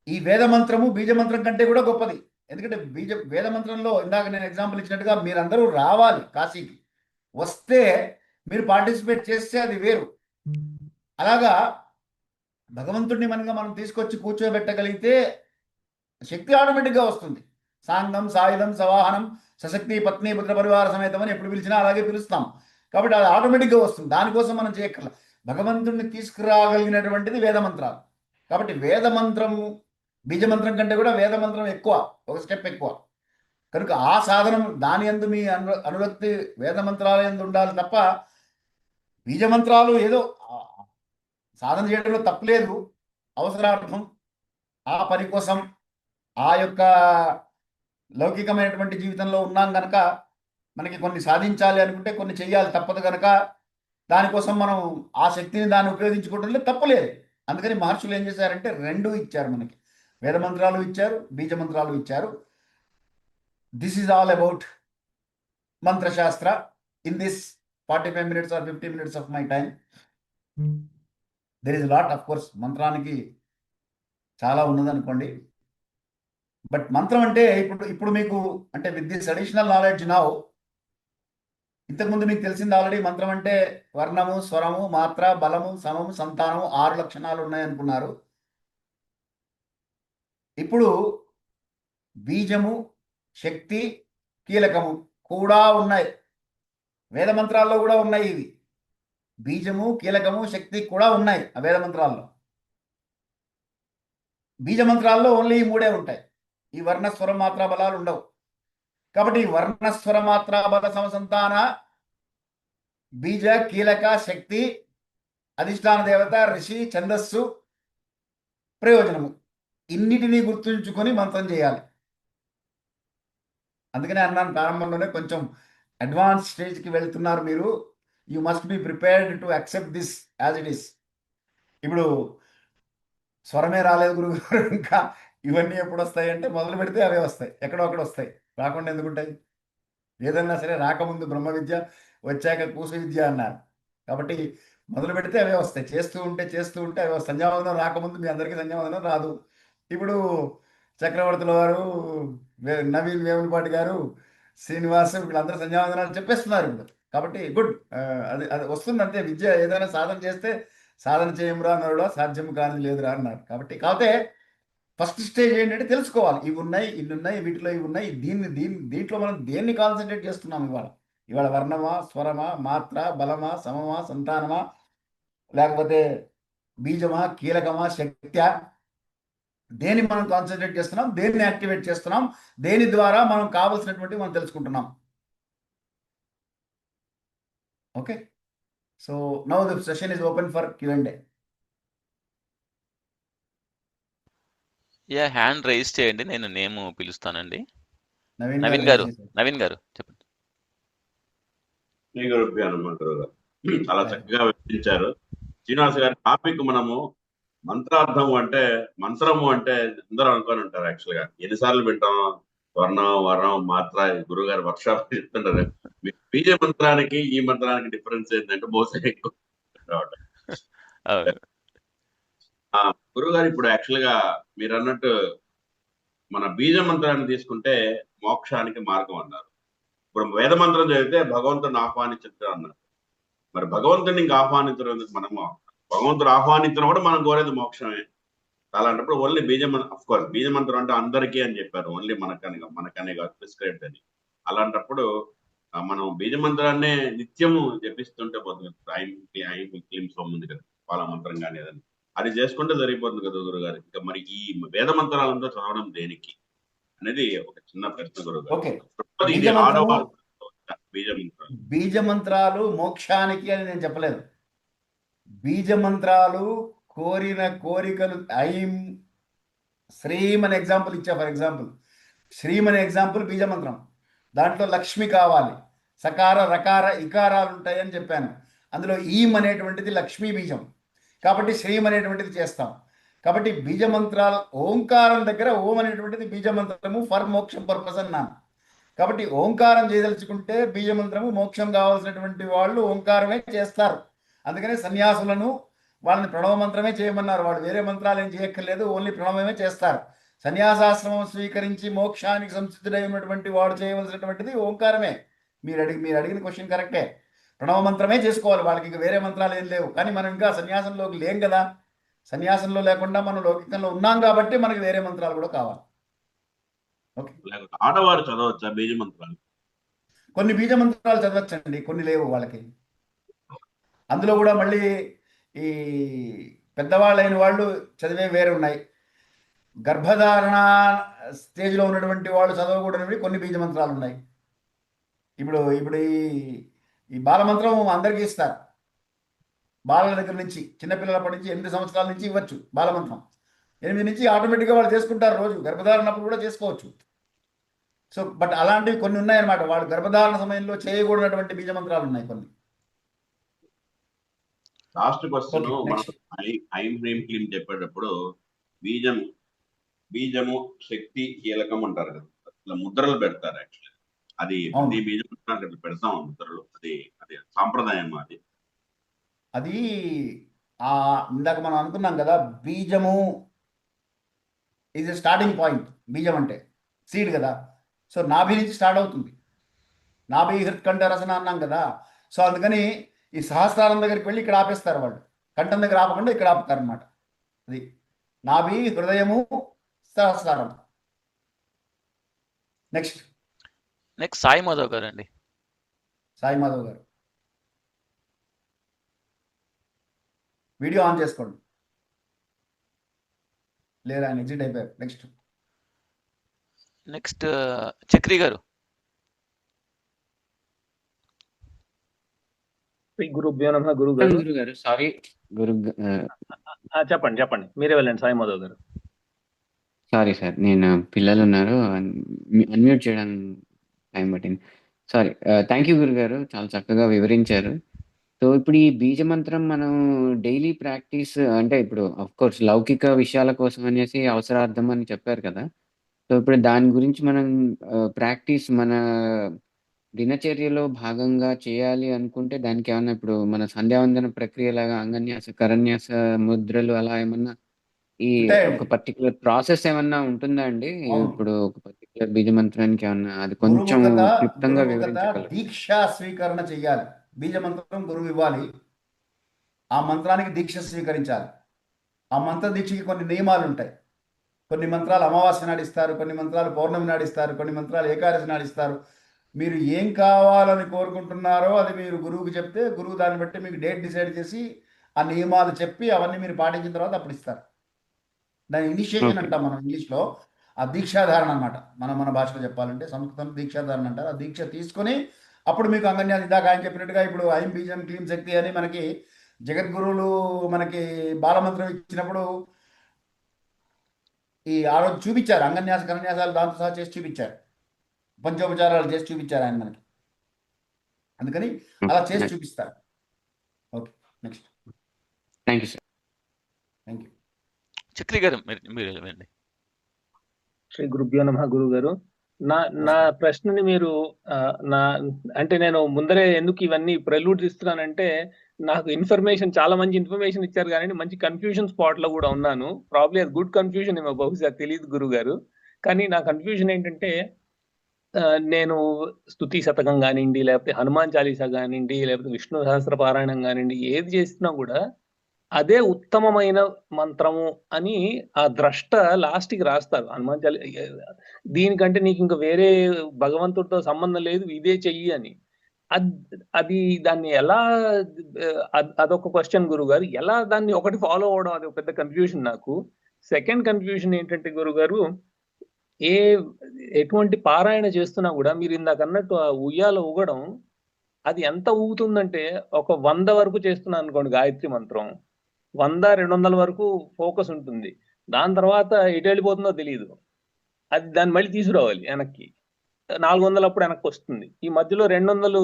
ఈ వేద మంత్రము బీజ మంత్రం కంటే కూడా గొప్పది. ఎందుకంటే వేద మంత్రంలో ఇందాక నేను ఎగ్జాంపుల్ ఇచ్చినట్టుగా మీరందరూ రావాలి కాశీకి, వస్తే మీరు పార్టిసిపేట్ చేస్తే అది వేరు. అలాగా భగవంతుడిని మనం తీసుకొచ్చి కూర్చోబెట్టగలిగితే శక్తి ఆటోమేటిక్గా వస్తుంది. సాంగం సాయుధం సవాహనం సశక్తి పత్ని పుత్ర పరివార సమేతం అని ఎప్పుడు పిలిచినా అలాగే పిలుస్తాం. కాబట్టి అది ఆటోమేటిక్గా వస్తుంది. దానికోసం మనం చేయక్కర్ల. భగవంతుడిని తీసుకురాగలిగినటువంటిది వేద మంత్రాలు. కాబట్టి వేద మంత్రము బీజ మంత్రం కంటే కూడా వేద మంత్రం ఎక్కువ, ఒక స్టెప్ ఎక్కువ. కనుక ఆ సాధనం దాని యందు మీ అనురక్తి వేద మంత్రాల యందు ఉండాలి తప్ప బీజ మంత్రాలు ఏదో సాధన చేయడంలో తప్పులేదు, అవసరార్థం, ఆ పని కోసం, ఆ యొక్క లౌకికమైనటువంటి జీవితంలో ఉన్నాం కనుక మనకి కొన్ని సాధించాలి అనుకుంటే కొన్ని చెయ్యాలి, తప్పదు కనుక దానికోసం మనం ఆ శక్తిని దాన్ని ఉపయోగించుకోవడంలో తప్పలేదు. అందుకని మహర్షులు ఏం చేశారంటే రెండు ఇచ్చారు మనకి, వేద మంత్రాలు ఇచ్చారు, బీజ మంత్రాలు ఇచ్చారు. దిస్ ఈజ్ ఆల్ అబౌట్ మంత్రశాస్త్ర in this 45 minutes or 50 minutes of my time. There is lot, of course మంత్రానికి చాలా ఉన్నదనుకోండి. బట్ మంత్రం అంటే ఇప్పుడు మీకు అంటే with this additional knowledge now, ఇంతకుముందు మీకు తెలిసింది ఆల్రెడీ మంత్రం అంటే వర్ణము, స్వరము, మాత్ర, బలము, సమము, సంతానము, 6 లక్షణాలు ఉన్నాయనుకున్నారు. ఇప్పుడు బీజము, శక్తి, కీలకము కూడా ఉన్నాయి. వేద మంత్రాల్లో కూడా ఉన్నాయి ఇవి. బీజము, కీలకము, శక్తి కూడా ఉన్నాయి ఆ వేద మంత్రాల్లో. బీజ మంత్రాల్లో ఓన్లీ ఈ 3 ఉంటాయి. ఈ వర్ణ స్వర మాత్రా బలాలు ఉండవు. కాబట్టి వర్ణ స్వర మాత్రా బల సమసంతాన బీజ, కీలక, శక్తి, అధిష్టాన దేవత, ఋషి, ఛందస్సు, ప్రయోజనము. ఇన్నిటినీ గుర్తుంచుకొని మంత్రం చేయాలి. అందుకనే అన్నాను ప్రారంభంలోనే, కొంచెం అడ్వాన్స్ స్టేజ్కి వెళ్తున్నారు మీరు. You must be prepared to accept this as it is. ఇప్పుడు స్వరమే రాలేదు గురుగారు ఇంకా ఇవన్నీ ఎప్పుడు వస్తాయి అంటే, మొదలు పెడితే అవే వస్తాయి, ఎక్కడో అక్కడ వస్తాయి, రాకుండా ఎందుకుంటాయి? ఏదన్నా సరే రాకముందు బ్రహ్మ విద్య, వచ్చాక కూసు విద్య అన్నారు. కాబట్టి మొదలు పెడితే అవే వస్తాయి, చేస్తూ ఉంటే అవే వస్తాయి. సంధ్యావందనం రాకముందు మీ అందరికీ సంధ్యావందనం రాదు. ఇప్పుడు చక్రవర్తుల వారు, నవీన్ వేములపాటి గారు, శ్రీనివాస్, వీళ్ళందరూ సంధ్యావందనాలు చెప్పేస్తున్నారు ఇప్పుడు. కాబట్టి గుడ్. అది అది వస్తుంది అంతే. విద్య ఏదైనా సాధన చేస్తే, సాధన చేయమురా అన్నాడు, సాధ్యము కాని లేదురా అన్నారు. కాకపోతే ఫస్ట్ స్టేజ్ ఏంటంటే తెలుసుకోవాలి, ఇవి ఉన్నాయి, ఇన్ని ఉన్నాయి, వీటిలో ఇవి ఉన్నాయి, దీంట్లో మనం దేన్ని కాన్సన్ట్రేట్ చేస్తున్నాం ఇవాళ వర్ణమా, స్వరమా, మాత్ర, బలమా, సమమా, సంతానమా, లేకపోతే బీజమా, కీలకమా, శక్త్యా, దేన్ని మనం కాన్సన్ట్రేట్ చేస్తున్నాం, దేన్ని యాక్టివేట్ చేస్తున్నాం, దేని ద్వారా మనం కావలసినటువంటి మనం తెలుసుకుంటున్నాం. Okay, so now the session is open for Q&A. Hand raise చేయండి, నేను నేమ్ పిలుస్తానండి. నవీన్ నవీన్ గారు గారు, నవీన్ గారు చెప్పండి. శ్రీ గురుభ్యో నమః గురుగారు. చాలా చక్కగా వివరించారు. శ్రీనివాస్ గారి టాపిక్ మనము మంత్రార్థము అంటే, మంత్రము అంటే అందరూ అనుకొని ఉంటారు. యాక్చువల్ గా ఎన్నిసార్లు వింటాం వర్ణం, వరం, మాత్ర. గురుగారు వర్క్ షాప్ చెప్తుంటారు. మీ బీజ మంత్రానికి ఈ మంత్రానికి డిఫరెన్స్ ఏంటంటే బహుశా ఎక్కువ రావటం. గురుగారు ఇప్పుడు యాక్చువల్ గా మీరు అన్నట్టు మన బీజ మంత్రాన్ని తీసుకుంటే మోక్షానికి మార్గం అన్నారు. ఇప్పుడు వేద మంత్రం చదివితే భగవంతుడిని ఆహ్వానించడం అన్నారు. మరి భగవంతుడిని ఇంకా ఆహ్వానించడం ఎందుకు? మనము భగవంతుడు ఆహ్వానించడం కూడా మనం కోరేది మోక్షమే. అలాంటప్పుడు ఓన్లీ అఫ్ కోర్స్ బీజ మంత్రం అంటే అందరికీ అని చెప్పారు, ఓన్లీ మనకనే కాదు, ప్రిస్క్రైబ్డ్ అని. అలాంటప్పుడు మనం బీజ మంత్రాన్నే నిత్యము జపిస్తుంటే పోతుంది. ఉంది కదా పాల మంత్రం కానీ ఏదైనా అది చేసుకుంటే సరిపోతుంది కదా గురుగారు. ఇంకా మరి ఈ వేద మంత్రాలంతా చదవడం దేనికి అనేది ఒక చిన్న ప్రశ్న గురుగారు. ఓకే, ఇది ఆడవాళ్ళు బీజ మంత్రాలు మోక్షానికి అని నేను చెప్పలేదు. బీజ మంత్రాలు కోరిన కోరికలు, ఐం శ్రీం అనే ఎగ్జాంపుల్ ఇచ్చా. ఫర్ ఎగ్జాంపుల్ శ్రీం అనే ఎగ్జాంపుల్ బీజ మంత్రం. దాంట్లో లక్ష్మి కావాలి, సకార రకార ఇకారాలు ఉంటాయని చెప్పాను. అందులో ఈం అనేటువంటిది లక్ష్మీ బీజం, కాబట్టి శ్రీం అనేటువంటిది చేస్తాం. కాబట్టి బీజ మంత్రాలు, ఓంకారం దగ్గర ఓం అనేటువంటిది బీజ మంత్రము ఫర్ మోక్షం పర్పస్ అన్నాను. కాబట్టి ఓంకారం చేయదలుచుకుంటే బీజమంత్రము, మోక్షం కావాల్సినటువంటి వాళ్ళు ఓంకారమే చేస్తారు. అందుకనే సన్యాసులను వాళ్ళని ప్రణవ మంత్రమే చేయమన్నారు. వాళ్ళు వేరే మంత్రాలు ఏం చేయక్కర్లేదు, ఓన్లీ ప్రణవమే చేస్తారు. సన్యాసాశ్రమం స్వీకరించి మోక్షానికి సంసిద్ధుడై ఉన్నటువంటి వాడు చేయవలసినటువంటిది ఓంకారమే. మీరు అడిగిన క్వశ్చన్ కరెక్టే. ప్రణవ మంత్రమే చేసుకోవాలి, వాళ్ళకి ఇంకా వేరే మంత్రాలు ఏం లేవు. కానీ మనం ఇంకా సన్యాసంలోకి లేం కదా. సన్యాసంలో లేకుండా మనం లౌకికంలో ఉన్నాం కాబట్టి మనకి వేరే మంత్రాలు కూడా కావాలి. ఆడవారు చదవచ్చా బీజ మంత్రాలు? కొన్ని బీజ మంత్రాలు చదవచ్చండి, కొన్ని లేవు వాళ్ళకి. అందులో కూడా మళ్ళీ ఈ పెద్దవాళ్ళైన వాళ్ళు చదివే వేరే ఉన్నాయి. గర్భధారణ స్టేజ్లో ఉన్నటువంటి వాళ్ళు చదవకూడనివి కొన్ని బీజ మంత్రాలు ఉన్నాయి. ఇప్పుడు ఇప్పుడు ఈ బాలమంత్రం అందరికీ ఇస్తారు. బాలల దగ్గర నుంచి, చిన్నపిల్లలప్పటి నుంచి 8 సంవత్సరాల నుంచి ఇవ్వచ్చు బాలమంత్రం. 8 నుంచి ఆటోమేటిక్గా వాళ్ళు చేసుకుంటారు, రోజు గర్భధారణప్పుడు కూడా చేసుకోవచ్చు. సో బట్ అలాంటివి కొన్ని ఉన్నాయన్నమాట. వాళ్ళు గర్భధారణ సమయంలో చేయకూడనటువంటి బీజ మంత్రాలు ఉన్నాయి కొన్ని. లాస్ట్ క్వశ్చన్, మనం ఐం హ్రీం క్లీం చెప్పేటప్పుడు బీజము శక్తి కీలకం అంటారు కదా, అట్లా ముద్రలు పెడతారు. యాక్చువల్లీ అది ప్రతి బీజ మంత్రానికి పెడతాం ముద్రలు. అది సాంప్రదాయం. అది ఇందాక మనం అనుకున్నాం కదా, బీజము ఇది స్టార్టింగ్ పాయింట్. బీజం అంటే సీడ్ కదా. సో నాభి నుంచి స్టార్ట్ అవుతుంది. నాభి హృత్కంఠ రసన అన్నాం కదా. సో అందుకని ఈ సహస్రారం దగ్గరికి వెళ్ళి ఇక్కడ ఆపేస్తారు వాళ్ళు. కంఠం దగ్గర ఆపకుండా ఇక్కడ ఆపుతారు అనమాట. అది నాభి, హృదయము, సహస్రారం. నెక్స్ట్ సాయి మాధవ్ గారు అండి. సాయి మాధవ్ గారు వీడియో ఆన్ చేసుకోండి. లేదా ఆయన ఎగ్జిట్ అయిపోయారు. నెక్స్ట్ చక్రి గారు. శ్రీ గురుభ్యో నమః గురువు గారు. గురువు గారు సారీ చెప్పండి చెప్పండి, మీరే వెళ్ళండి సాయి మాధవ్ గారు. సారీ సార్, నేను పిల్లలు ఉన్నారు, అన్మ్యూట్ చేయడానికి టైం పట్టింది. సారీ. థ్యాంక్ యూ గురుగారు, చాలా చక్కగా వివరించారు. సో ఇప్పుడు ఈ బీజ మంత్రం మనం డైలీ ప్రాక్టీస్ అంటే ఇప్పుడు ఆఫ్ కోర్స్ లౌకిక విషయాల కోసం అనేసి అవసరార్థం అని చెప్పారు కదా. సో ఇప్పుడు దాని గురించి మనం ప్రాక్టీస్ మన దినచర్యలో భాగంగా చేయాలి అనుకుంటే దానికి ఏమన్నా ఇప్పుడు మన సంధ్యావందన ప్రక్రియ లాగా అంగన్యాస కరన్యాస ముద్రలు అలా ఏమన్నా ఈ ఉంటాయండి. ఒక పర్టికులర్ ప్రాసెస్ ఏమన్నా ఉంటుందా అండి? అవును. ఇప్పుడు ఒక పర్టికులర్ బీజ మంత్రానికి ఏమన్నా అది కొంచెం క్లుప్తంగా వివరించగలరు? దీక్షా స్వీకరణ చెయ్యాలి. బీజ మంత్రం గురువు ఇవ్వాలి, ఆ మంత్రానికి దీక్ష స్వీకరించాలి. ఆ మంత్ర దీక్షకి కొన్ని నియమాలు ఉంటాయి. కొన్ని మంత్రాలు అమావాస్య నాడిస్తారు, కొన్ని మంత్రాలు పౌర్ణమి నాడిస్తారు, కొన్ని మంత్రాలు ఏకాదశి నాడిస్తారు. మీరు ఏం కావాలని కోరుకుంటున్నారో అది మీరు గురువుకి చెప్తే గురువు దాన్ని బట్టి మీకు డేట్ డిసైడ్ చేసి ఆ నియమాలు చెప్పి అవన్నీ మీరు పాటించిన తర్వాత అప్పుడు ఇస్తారు. దాని ఇనిషియేషన్ Okay. అంటాం మనం ఇంగ్లీష్లో. ఆ దీక్షాధారణ అనమాట. మన భాషలో చెప్పాలంటే సంస్కృతంలో దీక్షాధారణ అంటారు. ఆ దీక్ష తీసుకొని అప్పుడు మీకు అంగన్యాసం ఇందాక ఆయన చెప్పినట్టుగా ఇప్పుడు ఐం బీజం క్లీం శక్తి అని మనకి జగద్గురువులు మనకి బాలమంత్రం ఇచ్చినప్పుడు ఆ రోజు చూపించారు. అంగన్యాస కన్యాసాలు దాంతో సహా చేసి చూపించారు, పంచోపచారాలు చేసి చూపించారు ఆయన మనకి. అందుకని అలా చేసి చూపిస్తారు. Okay, next. Thank you sir. Thank you. Chakri గారు మీరు వెళ్ళండి. శ్రీ గురుభ్యో నమః గురువు గారు. నా ప్రశ్నని మీరు అంటే నేను ముందరే ఎందుకు ఇవన్నీ ప్రెలూడ్ ఇస్తున్నానంటే, నాకు ఇన్ఫర్మేషన్ చాలా మంచి ఇన్ఫర్మేషన్ ఇచ్చారు కానీ మంచి కన్ఫ్యూజన్ స్పాట్ లో కూడా ఉన్నాను. ప్రాబ్లీ అది గుడ్ కన్ఫ్యూజన్ ఏమో, బహుశా తెలియదు గురువు గారు. కానీ నా కన్ఫ్యూజన్ ఏంటంటే, నేను స్తుతి శతకం కానివ్వండి, లేకపోతే హనుమాన్ చాలీసా కానివ్వండి, లేకపోతే విష్ణు సహస్ర పారాయణం కానివ్వండి, ఏది చేసినా కూడా అదే ఉత్తమమైన మంత్రము అని ఆ ద్రష్ట లాస్ట్ కి రాస్తారు. హనుమాన్ చాలీ దీనికంటే నీకు ఇంకా వేరే భగవంతుడితో సంబంధం లేదు, ఇదే చెయ్యి అని. అది దాన్ని ఎలా, అదొక క్వశ్చన్ గురువు గారు. ఎలా దాన్ని ఒకటి ఫాలో అవడం, అది ఒక పెద్ద కన్ఫ్యూజన్ నాకు. సెకండ్ కన్ఫ్యూజన్ ఏంటంటే గురువు గారు, ఎటువంటి పారాయణ చేస్తున్నా కూడా మీరు ఇందాక అన్నట్టు ఆ ఉయ్యాల ఊగడం, అది ఎంత ఊగుతుందంటే ఒక 100 వరకు చేస్తున్నాను అనుకోండి గాయత్రి మంత్రం, 100-200 వరకు ఫోకస్ ఉంటుంది. దాని తర్వాత ఎటు వెళ్ళిపోతుందో తెలియదు. అది దాన్ని మళ్ళీ తీసుకురావాలి వెనక్కి. 400 అప్పుడు వెనక్కి వస్తుంది. ఈ మధ్యలో 200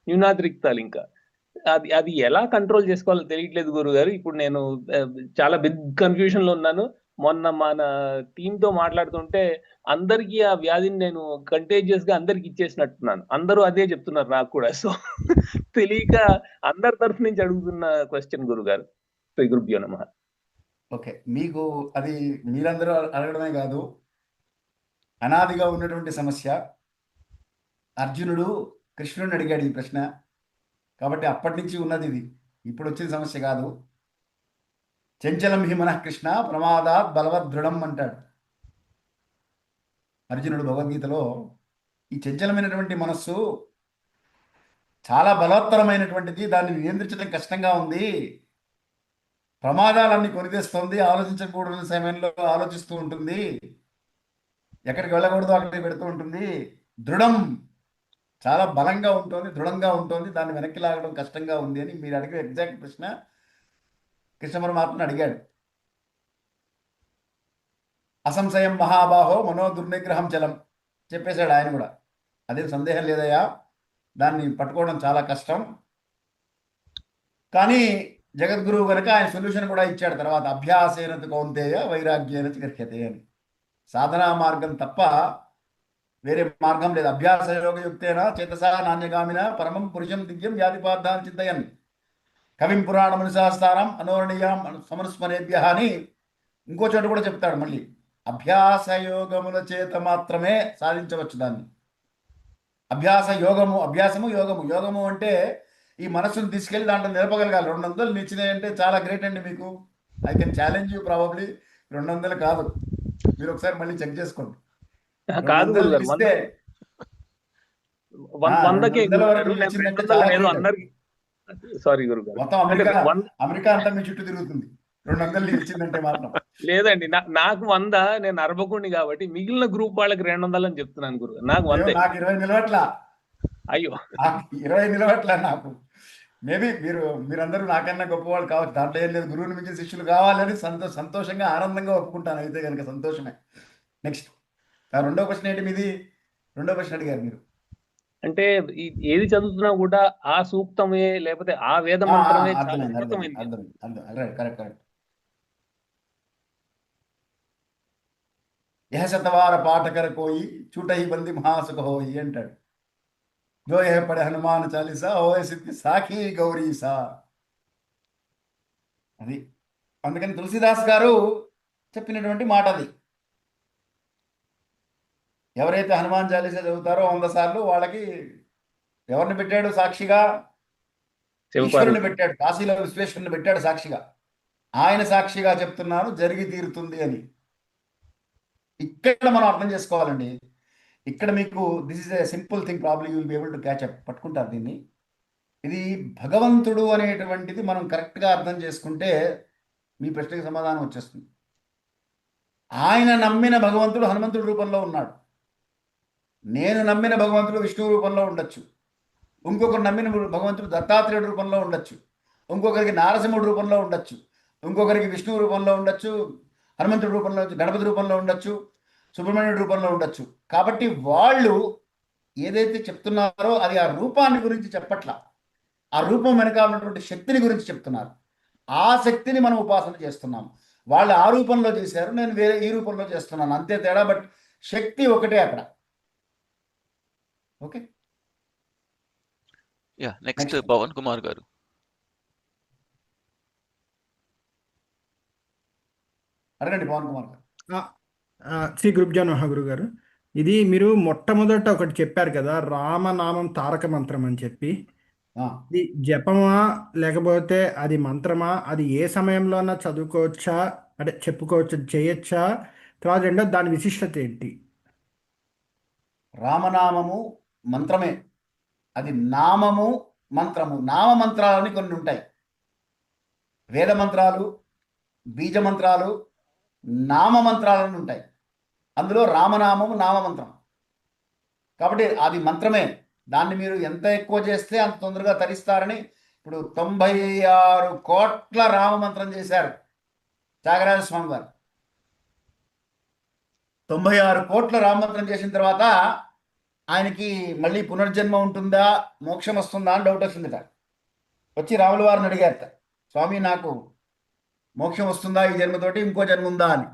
న్యూనాతిరిక్తాలు. ఇంకా అది ఎలా కంట్రోల్ చేసుకోవాలో తెలియట్లేదు గురుగారు. ఇప్పుడు నేను చాలా బిగ్ కన్ఫ్యూజన్ లో ఉన్నాను. మొన్న మన టీంతో మాట్లాడుతుంటే అందరికీ ఆ వ్యాధిని నేను కంటేజియస్ గా అందరికి ఇచ్చేసినట్టున్నాను. అందరూ అదే చెప్తున్నారు నాకు కూడా. సో తెలియక అందరి తరఫు నుంచి అడుగుతున్న క్వశ్చన్ గురుగారు. శ్రీ గురుభ్యో నమః. ఓకే, మీకు అది మీరందరూ అడగడమే కాదు, అనాదిగా ఉన్నటువంటి సమస్య. అర్జునుడు కృష్ణుడిని అడిగాడు ఈ ప్రశ్న, కాబట్టి అప్పటి నుంచి ఉన్నది ఇది, ఇప్పుడు వచ్చిన సమస్య కాదు. చంచలం హి మనః కృష్ణ ప్రమాదాత్ బలవద్ దృఢం అంటాడు అర్జునుడు భగవద్గీతలో. ఈ చంచలమైనటువంటి మనస్సు చాలా బలవత్తరమైనటువంటిది, దాన్ని నియంత్రించడం కష్టంగా ఉంది, ప్రమాదాలన్నీ కొనితేస్తుంది, ఆలోచించకూడని సమయంలో ఆలోచిస్తూ ఉంటుంది, ఎక్కడికి వెళ్ళకూడదు అక్కడికి పెడుతూ ఉంటుంది. దృఢం, చాలా బలంగా ఉంటుంది, దృఢంగా ఉంటుంది, దాన్ని వెనక్కి లాగడం కష్టంగా ఉంది అని మీరు అడిగే ఎగ్జాక్ట్ ప్రశ్న కృష్ణ పరమాత్మను అడిగాడు. అసంశయం మహాబాహో మనో దుర్నిగ్రహం చలం చెప్పేశాడు ఆయన కూడా. అదేం సందేహం లేదయ్యా, దాన్ని పట్టుకోవడం చాలా కష్టం. కానీ జగద్గురువు కనుక ఆయన సొల్యూషన్ కూడా ఇచ్చాడు తర్వాత. అభ్యాసేన కౌంతేయ వైరాగ్యేన గర్హ్యతే అని. సాధనా మార్గం తప్ప వేరే మార్గం లేదు. అభ్యాస యోగయుక్తేన చేతసా నాణ్యగామిన పరమం పురుషం దివ్యం వ్యాధిపార్థాన్ని చింతయన్ కవిం పురాణమునిశాస్తారం అనోరణీయం సమనుస్మరేభ్య అని ఇంకో చోట కూడా చెప్తాడు మళ్ళీ. అభ్యాస యోగముల చేత మాత్రమే సాధించవచ్చు దాన్ని. అభ్యాస యోగము, అభ్యాసము యోగము. యోగము అంటే ఈ మనస్సును తీసుకెళ్లి దాంట్లో నిలపగలగాలి. 200 నిలిచినాయి అంటే చాలా గ్రేట్ అండి మీకు. I can challenge you, probably 200 కాదు, మీరు ఒకసారి మళ్ళీ చెక్ చేసుకోండి. కాదు గురుగారు, 100కే సారీ గురుగారు, మొత్తం అమెరికా అంతా మీ చుట్టూ తిరుగుతుంది 200 నిలిచిందంటే మాత్రం. లేదండి, నాకు 100, నేను అరబకుండి కాబట్టి మిగిలిన గ్రూప్ వాళ్ళకి 200 అని చెప్తున్నాను గురుగారు. నాకు 100. నాకు 20 నిలవట్లా. అయ్యో, 20 నిలవట్లా నాకు. మేబీ మీరందరూ నాకన్నా గొప్పవాళ్ళు కావచ్చు, దాంట్లో ఏం లేదు. గురువుని మించిన శిష్యులు కావాలని సంతోషంగా ఆనందంగా ఒప్పుకుంటాను అయితే కనుక సంతోషమే. నెక్స్ట్ రెండో క్వశ్చన్ ఏంటి మీది? రెండో క్వశ్చన్ అడిగారు మీరు. అంటే ఏది చదువుతున్నా కూడా ఆ సూక్తమే లేకపోతే ఆ వేద మంత్రమే చాలా అర్థమైంది ఉన్నతమైంది. Right, correct. యహ శతవార పాఠకర కోయి చూటహి బంది మహాసుఖ హోయి అంటాడు. జో యహ పడే హనుమాన్ చాలీసా హోయ సిద్ధి సాఖి గౌరీసా. అది అందుకని తులసిదాస్ గారు చెప్పినటువంటి మాట అది. ఎవరైతే హనుమాన్ చాలీసా చదువుతారో 100 సార్లు వాళ్ళకి ఎవరిని పెట్టాడు సాక్షిగా? ఈశ్వరుని పెట్టాడు. కాశీలో విశ్వేశ్వరుని పెట్టాడు సాక్షిగా. ఆయన సాక్షిగా చెప్తున్నాను, జరిగి తీరుతుంది అని. ఇక్కడ మనం అర్థం చేసుకోవాలండి. ఇక్కడ మీకు this is a simple thing, probably you will be able to catch up, పట్టుకుంటారు దీన్ని. ఇది భగవంతుడు అనేటువంటిది మనం కరెక్ట్గా అర్థం చేసుకుంటే మీ ప్రశ్నకి సమాధానం వచ్చేస్తుంది. ఆయన నమ్మిన భగవంతుడు హనుమంతుడి రూపంలో ఉన్నాడు. నేను నమ్మిన భగవంతుడు విష్ణువు రూపంలో ఉండొచ్చు. ఇంకొకరు నమ్మిన భగవంతుడు దత్తాత్రేయుడు రూపంలో ఉండొచ్చు. ఇంకొకరికి నారసింహుడు రూపంలో ఉండొచ్చు. ఇంకొకరికి విష్ణువు రూపంలో ఉండొచ్చు, హనుమంతుడి రూపంలో, గణపతి రూపంలో ఉండొచ్చు, సుబ్రహ్మణ్యుడి రూపంలో ఉండొచ్చు. కాబట్టి వాళ్ళు ఏదైతే చెప్తున్నారో అది ఆ రూపాన్ని గురించి చెప్పట్ల, ఆ రూపం వెనకాల ఉన్నటువంటి శక్తిని గురించి చెప్తున్నారు. ఆ శక్తిని మనం ఉపాసన చేస్తున్నాం. వాళ్ళు ఆ రూపంలో చేశారు, నేను వేరే ఈ రూపంలో చేస్తున్నాను, అంతే తేడా. బట్ శక్తి ఒకటే అక్కడ. Okay, ya next next Pavan Kumar garu. అడగండి పవన్ కుమార్ గారు. శ్రీ గురుభ్యో నమః గురువు గారు. ఇది మీరు మొట్టమొదట ఒకటి చెప్పారు కదా, రామనామం తారక మంత్రం అని చెప్పి. ఇది జపమా లేకపోతే అది మంత్రమా? అది ఏ సమయంలోనా చదువుకోవచ్చా, అంటే చెప్పుకోవచ్చు, చేయొచ్చా? తర్వాత రెండో దాని విశిష్టత ఏంటి? రామనామము మంత్రమే. అది నామము మంత్రము. నామ మంత్రాలని కొన్ని ఉంటాయి. వేద మంత్రాలు, బీజ మంత్రాలు, నామ మంత్రాలని ఉంటాయి. అందులో రామనామము నామమంత్రం. కాబట్టి అది మంత్రమే. దాన్ని మీరు ఎంత ఎక్కువ చేస్తే అంత తొందరగా తరిస్తారని ఇప్పుడు 96 కోట్ల రామమంత్రం చేశారు త్యాగరాజ స్వామి గారు. 96 కోట్ల రామమంత్రం చేసిన తర్వాత ఆయనకి మళ్ళీ పునర్జన్మ ఉంటుందా, మోక్షం వస్తుందా అని డౌట్ వచ్చిందిట. వచ్చి రాముల వారిని అడిగారట, స్వామి నాకు మోక్షం వస్తుందా ఈ జన్మతోటి, ఇంకో జన్మ ఉందా అని.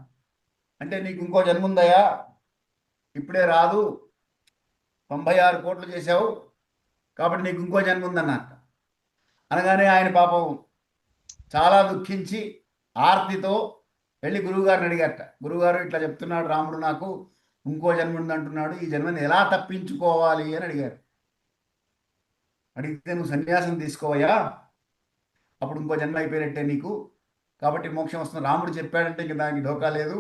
అంటే నీకు ఇంకో జన్మ ఉందయా, ఇప్పుడే రాదు, 96 కోట్లు చేశావు కాబట్టి నీకు ఇంకో జన్మ ఉందన్నట్ట. అనగానే ఆయన పాపం చాలా దుఃఖించి ఆర్తితో వెళ్ళి గురువుగారిని అడిగారట, గురువుగారు ఇట్లా చెప్తున్నాడు రాముడు, నాకు ఇంకో జన్మ ఉందంటున్నాడు, ఈ జన్మని ఎలా తప్పించుకోవాలి అని అడిగారు. అడిగితే నువ్వు సన్యాసం తీసుకోవయ్యా, అప్పుడు ఇంకో జన్మ అయిపోయినట్టే నీకు, కాబట్టి మోక్షం వస్తుంది. రాముడు చెప్పాడంటే ఇంక దానికి ఢోకా లేదు,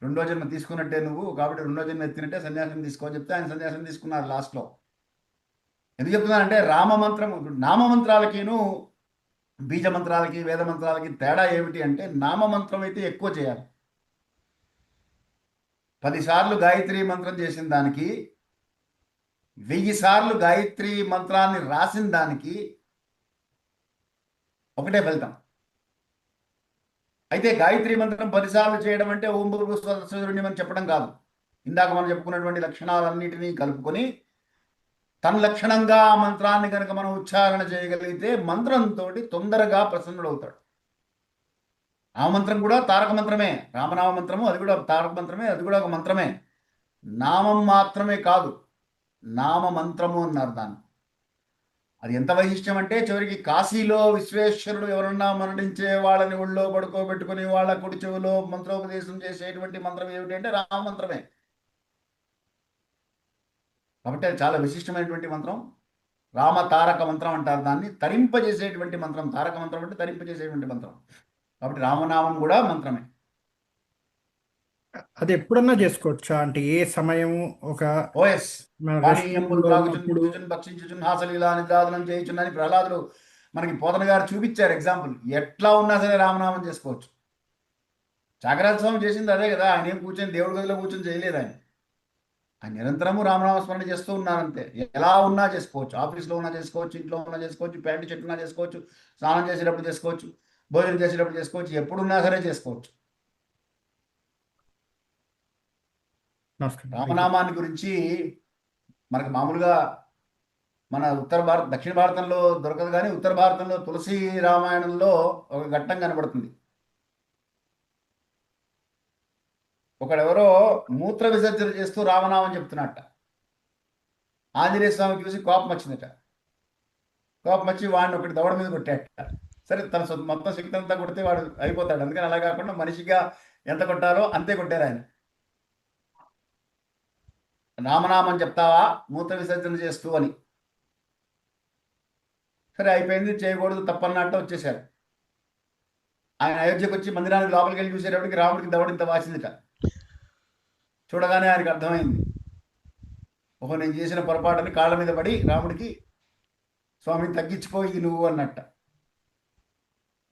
రెండో జన్మ తీసుకున్నట్టే నువ్వు, కాబట్టి రెండో జన్మ ఎత్తినట్టే సన్యాసం తీసుకోని చెప్తే ఆయన సన్యాసం తీసుకున్నారు లాస్ట్లో. ఎందుకు చెప్తున్నానంటే రామమంత్రము, నామమంత్రాలకిను బీజ మంత్రాలకి వేద మంత్రాలకి తేడా ఏమిటి అంటే, నామమంత్రం అయితే ఎక్కువ చేయాలి. 10 సార్లు గాయత్రి మంత్రం చేసిన దానికి 1000 సార్లు గాయత్రి మంత్రాన్ని రాసిన దానికి ఒకటే ఫలితం. అయితే గాయత్రి మంత్రం 10 సార్లు చేయడం అంటే ఓం భూర్భువస్సువః అని చెప్పడం కాదు. ఇందాక మనం చెప్పుకున్నటువంటి లక్షణాలన్నిటినీ కలుపుకొని తన లక్షణంగా ఆ మంత్రాన్ని కనుక మనం ఉచ్చారణ చేయగలిగితే మంత్రంతో తొందరగా ప్రసన్నుడవుతాడు. ఆ మంత్రం కూడా తారక మంత్రమే, రామనామ మంత్రము అది కూడా తారక మంత్రమే, అది కూడా ఒక మంత్రమే. నామం మాత్రమే కాదు, నామ మంత్రము అన్నారు దాన్ని. అది ఎంత వైశిష్ట్యం అంటే, చివరికి కాశీలో విశ్వేశ్వరుడు ఎవరన్నా మరణించే వాళ్ళని ఒళ్ళో పడుకోబెట్టుకుని వాళ్ళ కుడి చెవులో మంత్రోపదేశం చేసేటువంటి మంత్రం ఏమిటి అంటే రామ మంత్రమే. కాబట్టి అది చాలా విశిష్టమైనటువంటి మంత్రం. రామ తారక మంత్రం అంటారు దాన్ని. తరింపజేసేటువంటి మంత్రం. తారక మంత్రం అంటే తరింపజేసేటువంటి మంత్రం. కాబట్టి రామనామం కూడా మంత్రమే. అది ఎప్పుడన్నా చేసుకోవచ్చా? అంటే ఏ సమయం? ఒక ఓఎస్ మన పానీయంబులు రెస్టారెంట్లో తాగుచున్ ఉన్నప్పుడు భుజిచున్ భక్షించుచున్ హాసలీలా నిదాదనం చేయుచున్నని ప్రహ్లాదుడు మనకి పోతన గారు చూపించారు ఎగ్జాంపుల్. ఎట్లా ఉన్నా సరే రామనామం చేసుకోవచ్చు. త్యాగరాజ స్వామి చేసింది అదే కదా. ఆయన ఏం కూర్చొని దేవుడి గదిలో కూర్చొని చేయలేదు. ఆ నిరంతరము రామనామస్మరణ చేస్తూ ఉన్నానంతే. ఎలా ఉన్నా చేసుకోవచ్చు, ఆఫీస్లో ఉన్నా చేసుకోవచ్చు, ఇంట్లో ఉన్నా చేసుకోవచ్చు, ప్యాంటు చెట్టు ఉన్నా చేసుకోవచ్చు, స్నానం చేసేటప్పుడు చేసుకోవచ్చు, భోజనం చేసేటప్పుడు చేసుకోవచ్చు, ఎప్పుడున్నా సరే చేసుకోవచ్చు. నమస్కారం. రామనామాన్ని గురించి మనకు మామూలుగా మన దక్షిణ భారతంలో దొరకదు, కానీ ఉత్తర భారతంలో తులసి రామాయణంలో ఒక ఘట్టం కనబడుతుంది. ఒకడెవరో మూత్ర విసర్జన చేస్తూ రామనామం చెప్తున్నట్ట. ఆంజనేయ స్వామి చూసి కోపం వచ్చిందట. కోపం వచ్చి వాడిని ఒకటి దవడ మీద కొట్టాట. సరే, తన మొత్తం శక్తి అంతా కొడితే వాడు అయిపోతాడు. అందుకని అలా కాకుండా మనిషిగా ఎంత కొట్టారో అంతే కొట్టారు ఆయన. రామనామం చెప్తావా మూత్ర విసర్జన చేస్తూ అని. సరే, అయిపోయింది, చేయకూడదు తప్పన్నట్టు వచ్చేసారు. ఆయన అయోధ్యకు వచ్చి మందిరానికి లోపలికి వెళ్ళి చూసేటప్పటికి రాముడికి దవడ ఇంత వాసిందిట. చూడగానే ఆయనకు అర్థమైంది, ఓహో నేను చేసిన పొరపాటుని కాళ్ళ మీద పడి రాముడికి, స్వామిని తగ్గించుకో ఇది నువ్వు అన్నట్ట.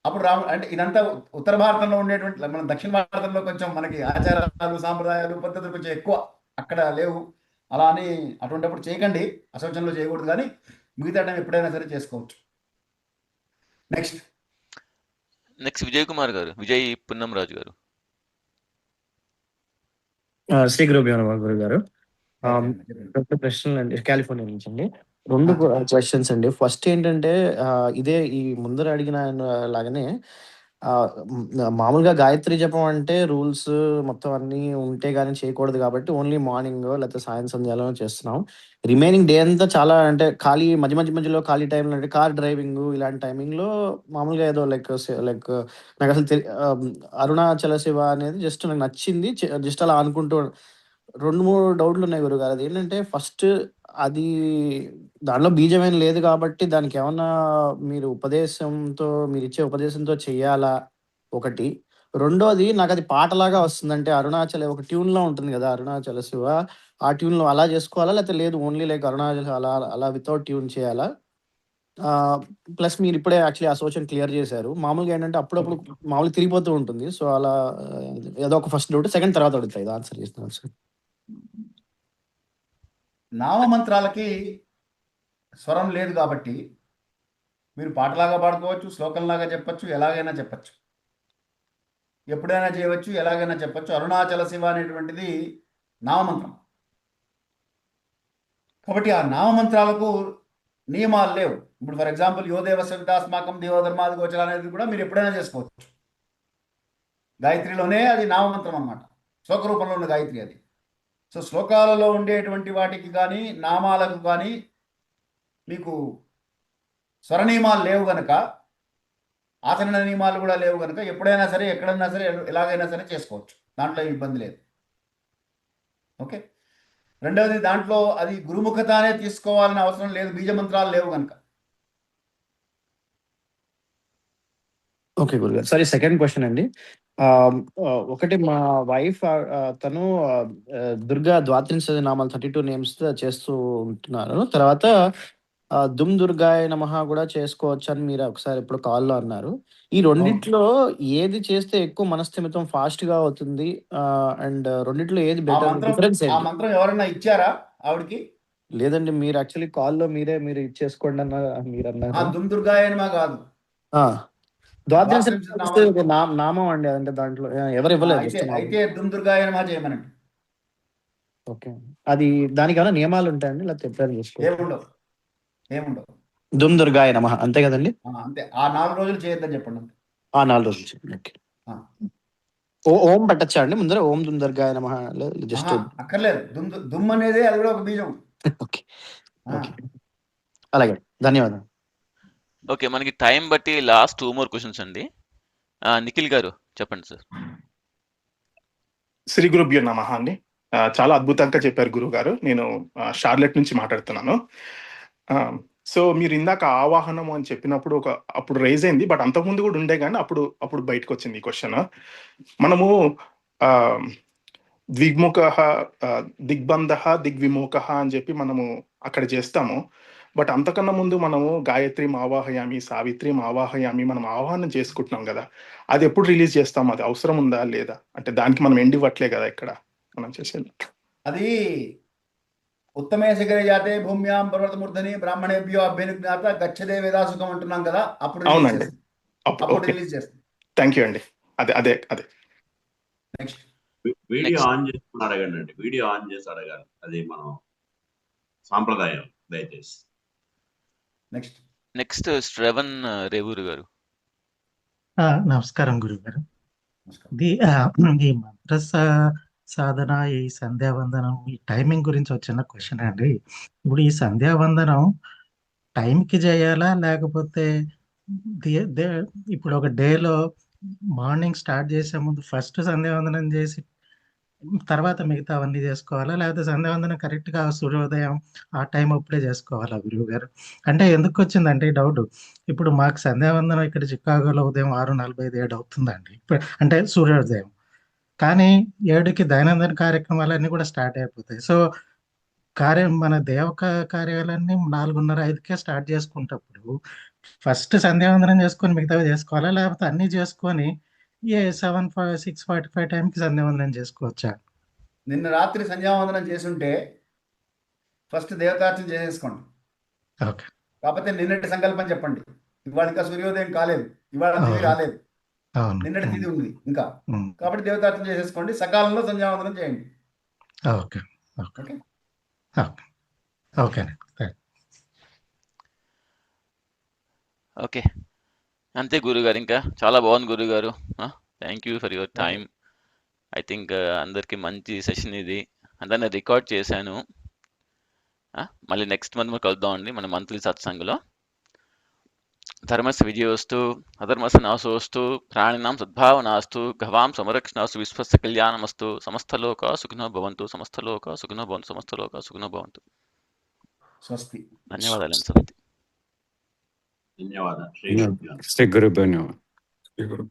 అప్పుడు రాముడు అంటే ఇదంతా ఉత్తర భారతంలో ఉండేటువంటి, మన దక్షిణ భారతంలో కొంచెం మనకి ఆచారాలు సాంప్రదాయాలు పద్ధతులు కొంచెం ఎక్కువ అక్కడ లేవు. అలా అని అటువంటిప్పుడు చేయకండి, అశౌచంలో చేయకూడదు, కానీ మిగతా టైం ఎప్పుడైనా సరే చేసుకోవచ్చు. నెక్స్ట్ విజయ్ కుమార్ గారు, విజయ్ పున్నం రాజు గారు. శ్రీ గురుభ్యో నమః గురువు గారు. రెండు ప్రశ్నలు అండి, కాలిఫోర్నియా నుంచి అండి. రెండు క్వశ్చన్స్ అండి. ఫస్ట్ ఏంటంటే ఇదే ఈ ముందర అడిగిన లాగానే మామూలుగా గాయత్రి జపం అంటే రూల్స్ మొత్తం అన్నీ ఉంటే గానీ చేయకూడదు కాబట్టి ఓన్లీ మార్నింగ్ లేకపోతే సాయంత్రం చేస్తున్నాం. రిమైనింగ్ డే అంతా చాలా అంటే ఖాళీ మధ్యలో ఖాళీ టైంలో అంటే కార్ డ్రైవింగ్ ఇలాంటి టైమింగ్లో మామూలుగా ఏదో లైక్ నాకు అసలు అరుణాచల శివ అనేది జస్ట్ నాకు నచ్చింది, జస్ట్ అలా అనుకుంటూ 2-3 డౌట్లు ఉన్నాయి గురుగారు. అది ఏంటంటే ఫస్ట్, అది దానిలో బీజమేం లేదు కాబట్టి దానికి ఏమన్నా మీరు ఇచ్చే ఉపదేశంతో చెయ్యాలా ఒకటి. రెండోది, నాకు అది పాటలాగా వస్తుంది. అంటే ఒక ట్యూన్లో ఉంటుంది కదా అరుణాచల శివ, ఆ ట్యూన్లో అలా చేసుకోవాలా లేకపోతే లేదు ఓన్లీ లైక్ అరుణాచల అలా అలా వితౌట్ ట్యూన్ చేయాలా? ప్లస్ మీరు ఇప్పుడే యాక్చువల్లీ అసోసియేషన్ క్లియర్ చేశారు. మామూలుగా ఏంటంటే అప్పుడప్పుడు మామూలుగా తిరిగిపోతూ ఉంటుంది. సో అలా ఏదో ఒక ఫస్ట్ డౌట్, సెకండ్ తర్వాత అడుగుతాయి, ఇది ఆన్సర్ చేస్తున్నాను సార్. నామమంత్రాలకి స్వరం లేదు కాబట్టి మీరు పాటలాగా పాడుకోవచ్చు, శ్లోకంలాగా చెప్పచ్చు, ఎలాగైనా చెప్పచ్చు, ఎప్పుడైనా చేయవచ్చు, ఎలాగైనా చెప్పచ్చు. అరుణాచల శివ అనేటువంటిది నామమంత్రం కాబట్టి ఆ నామమంత్రాలకు నియమాలు లేవు. ఇప్పుడు ఫర్ ఎగ్జాంపుల్ యోదేవ సవితాస్మాకం దేవధర్మాది గోచర అనేది కూడా మీరు ఎప్పుడైనా చేసుకోవచ్చు. గాయత్రిలోనే అది నామమంత్రం అన్నమాట, శ్లోక రూపంలో ఉన్న గాయత్రి అది. సో శ్లోకాలలో ఉండేటువంటి వాటికి కానీ నామాలకు కానీ మీకు స్వర నియమాలు లేవు కనుక, ఆచరణ నియమాలు కూడా లేవు కనుక ఎప్పుడైనా సరే ఎక్కడైనా సరే ఎలాగైనా సరే చేసుకోవచ్చు, దాంట్లో ఇబ్బంది లేదు. ఓకే. రెండవది, దాంట్లో అది గురుముఖతానే తీసుకోవాలని అవసరం లేదు, బీజమంత్రాలు లేవు కనుక. ఓకే గురుగారు. సరే, సెకండ్ క్వశ్చన్ అండి. ఒకటి, మా వైఫ్ తను దుర్గా ద్వాత్రింశ నామాలు 32 నేమ్స్ చేస్తూ ఉంటున్నారు. తర్వాత దుమ్ దుర్గాయ నమః కూడా చేసుకోవచ్చు అని మీరు ఒకసారి ఇప్పుడు కాల్లో అన్నారు. ఈ రెండిట్లో ఏది చేస్తే ఎక్కువ మనస్థిమితం ఫాస్ట్ గా అవుతుంది? అండ్ రెండిట్లో ఏది బెటర్? డిఫరెన్స్ ఆ మంత్రం ఎవరైనా ఇచ్చారా ఆవిడకి? లేదండి, మీరు యాక్చువల్లీ కాల్లో మీరు ఇచ్చేసుకోండి మీరు అన్నారు. దుమ్ దుర్గాయ నమః కాదు, ద్వాత్రింశ నామం అండి. అంటే దాంట్లో ఎవరు ఇవ్వలేదు. అయితే దుమ్ దుర్గాయ నమః చేయమనండి. ఓకే. అది దానికి ఏమైనా నియమాలు ఉంటాయండి లేకపోతే ఎప్పుడైనా చేసుకోవచ్చు? ఏముండవు. దుమ్ దుర్గాయ నమః అంతే కదండి? అంతే. ఆ 4 రోజులు చేయొద్దని చెప్పండి. ఆ 4 రోజులు చేయండి. ఓకే. ఓం పెట్టచ్చా అండి ముందర? ఓం దుమ్ దుర్గాయ నమః జస్ట్ అక్కర్లేదు. దుమ్ అనేది అది కూడా ఒక బీజం. ఓకే. అలాగే, ధన్యవాదాలు. ఓకే, మనకి టైం బట్టి లాస్ట్ 2 more క్వశ్చన్స్ అండి. నిఖిల్ గారు చెప్పండి సార్. శ్రీ గురుభ్యో నమః అండి. చాలా అద్భుతంగా చెప్పారు గురువు గారు. నేను షార్లెట్ నుంచి మాట్లాడుతున్నాను. సో మీరు ఇందాక ఆవాహనం అని చెప్పినప్పుడు అప్పుడు రైజ్ అయింది, బట్ అంతకుముందు కూడా ఉండే కానీ అప్పుడు బయటకు వచ్చింది ఈ క్వశ్చన్. మనము ద్విగ్ముఖ దిగ్బంధ దిగ్విముఖ అని చెప్పి మనము అక్కడ చేస్తాము. బట్ అంతకన్నా ముందు మనము గాయత్రి ఆవాహయామి, సావిత్రి ఆవాహయామి మనం ఆవాహనం చేసుకుంటున్నాం కదా, అది ఎప్పుడు రిలీజ్ చేస్తాం? అది అవసరం ఉందా లేదా? అంటే దానికి మనం ఎండ్ ఇవ్వట్లే కదా ఇక్కడ మనం చేసేది. అది ఉత్తమే శిఖరే జాతే భూమ్యాం పర్వతమూర్ధని బ్రాహ్మణేభ్యో అభ్యనుజ్ఞాత గచ్చదే వేదాసుఖం అంటున్నాం కదా, అప్పుడు రిలీజ్ అవునండి. చేస్తుంది. అప్పుడు ఓకే. రిలీజ్ చేస్తుంది. థ్యాంక్ యూ అండి. అదే. Next video Next. ఆన్ చేసుకుని అడగండి అండి. వీడియో ఆన్ చేసి అడగాలి. అది మనం సాంప్రదాయం. దయచేసి నెక్స్ట్ శ్రవణ్ రేవూరు గారు. నమస్కారం గురుగారు. నమస్కారం. ఈ మంత్ర సాధన, ఈ సంధ్యావందనం, ఈ టైమింగ్ గురించి వచ్చిన క్వశ్చన్ అండి. ఇప్పుడు ఈ సంధ్యావందనం టైంకి చేయాలా, లేకపోతే ఇప్పుడు ఒక డేలో మార్నింగ్ స్టార్ట్ చేసే ముందు ఫస్ట్ సంధ్యావందనం చేసి తర్వాత మిగతా అవన్నీ చేసుకోవాలా, లేకపోతే సంధ్యావందనం కరెక్ట్గా సూర్యోదయం ఆ టైం అప్పుడే చేసుకోవాలా గురువు గారు? అంటే ఎందుకు వచ్చిందంటే ఈ డౌట్, ఇప్పుడు మాకు సంధ్యావందనం ఇక్కడ చికాగోలో ఉదయం 6:47 అవుతుందండి, అంటే సూర్యోదయం. కానీ 7కి దైనందిన కార్యక్రమాలన్నీ కూడా స్టార్ట్ అయిపోతాయి. సో మన కార్యాలన్నీ 4:30-5కే స్టార్ట్ చేసుకుంటప్పుడు ఫస్ట్ సంధ్యావందనం చేసుకొని మిగతావి చేసుకోవాలా, లేకపోతే అన్నీ చేసుకొని 6:45 టైంకి సంధ్యావందనం చేసుకోవచ్చా? నిన్న రాత్రి సంధ్యావందనం చేసుంటే ఫస్ట్ దేవతార్చన చేసేసుకోండి. ఓకే. కాకపోతే నిన్నటి సంకల్పం చెప్పండి. ఇవాళ ఇంకా సూర్యోదయం కాలేదు, ఇవాళ తిథి రాలేదు, అవును. నిన్నటి తిథి ఉంది ఇంకా, ఉమ్. కాబట్టి దేవతార్చన చేసేసుకోండి. సకాలంలో సంధ్యావందనం చేయండి. Okay. Okay. Okay. Okay. Okay, అంతే గురుగారు. ఇంకా చాలా బాగుంది గురుగారు. Thank you for your time. I think అందరికి మంచి సెషన్ ఇది. అందరిని రికార్డ్ చేశాను. మళ్ళీ నెక్స్ట్ మంత్ మనం కలుద్దాం అండి మన మంత్లీ సత్సంగ్లో. ధర్మస్య విజయోస్తు అధర్మస్య నాశోస్తు ప్రాణినాం సద్భావనాస్తు గవాం సంరక్షణాస్తు విశ్వస్య కళ్యాణమస్తు సమస్తలోక సుఖినో భవంతు సమస్తలోక సుఖినో భవంతు సమస్తలోక సుఖినో భవంతు. స్వస్తి. ధన్యవాదాలండి స్వామి. ధన్యవాదాలు. శ్రీ గురుభ్యో నమః.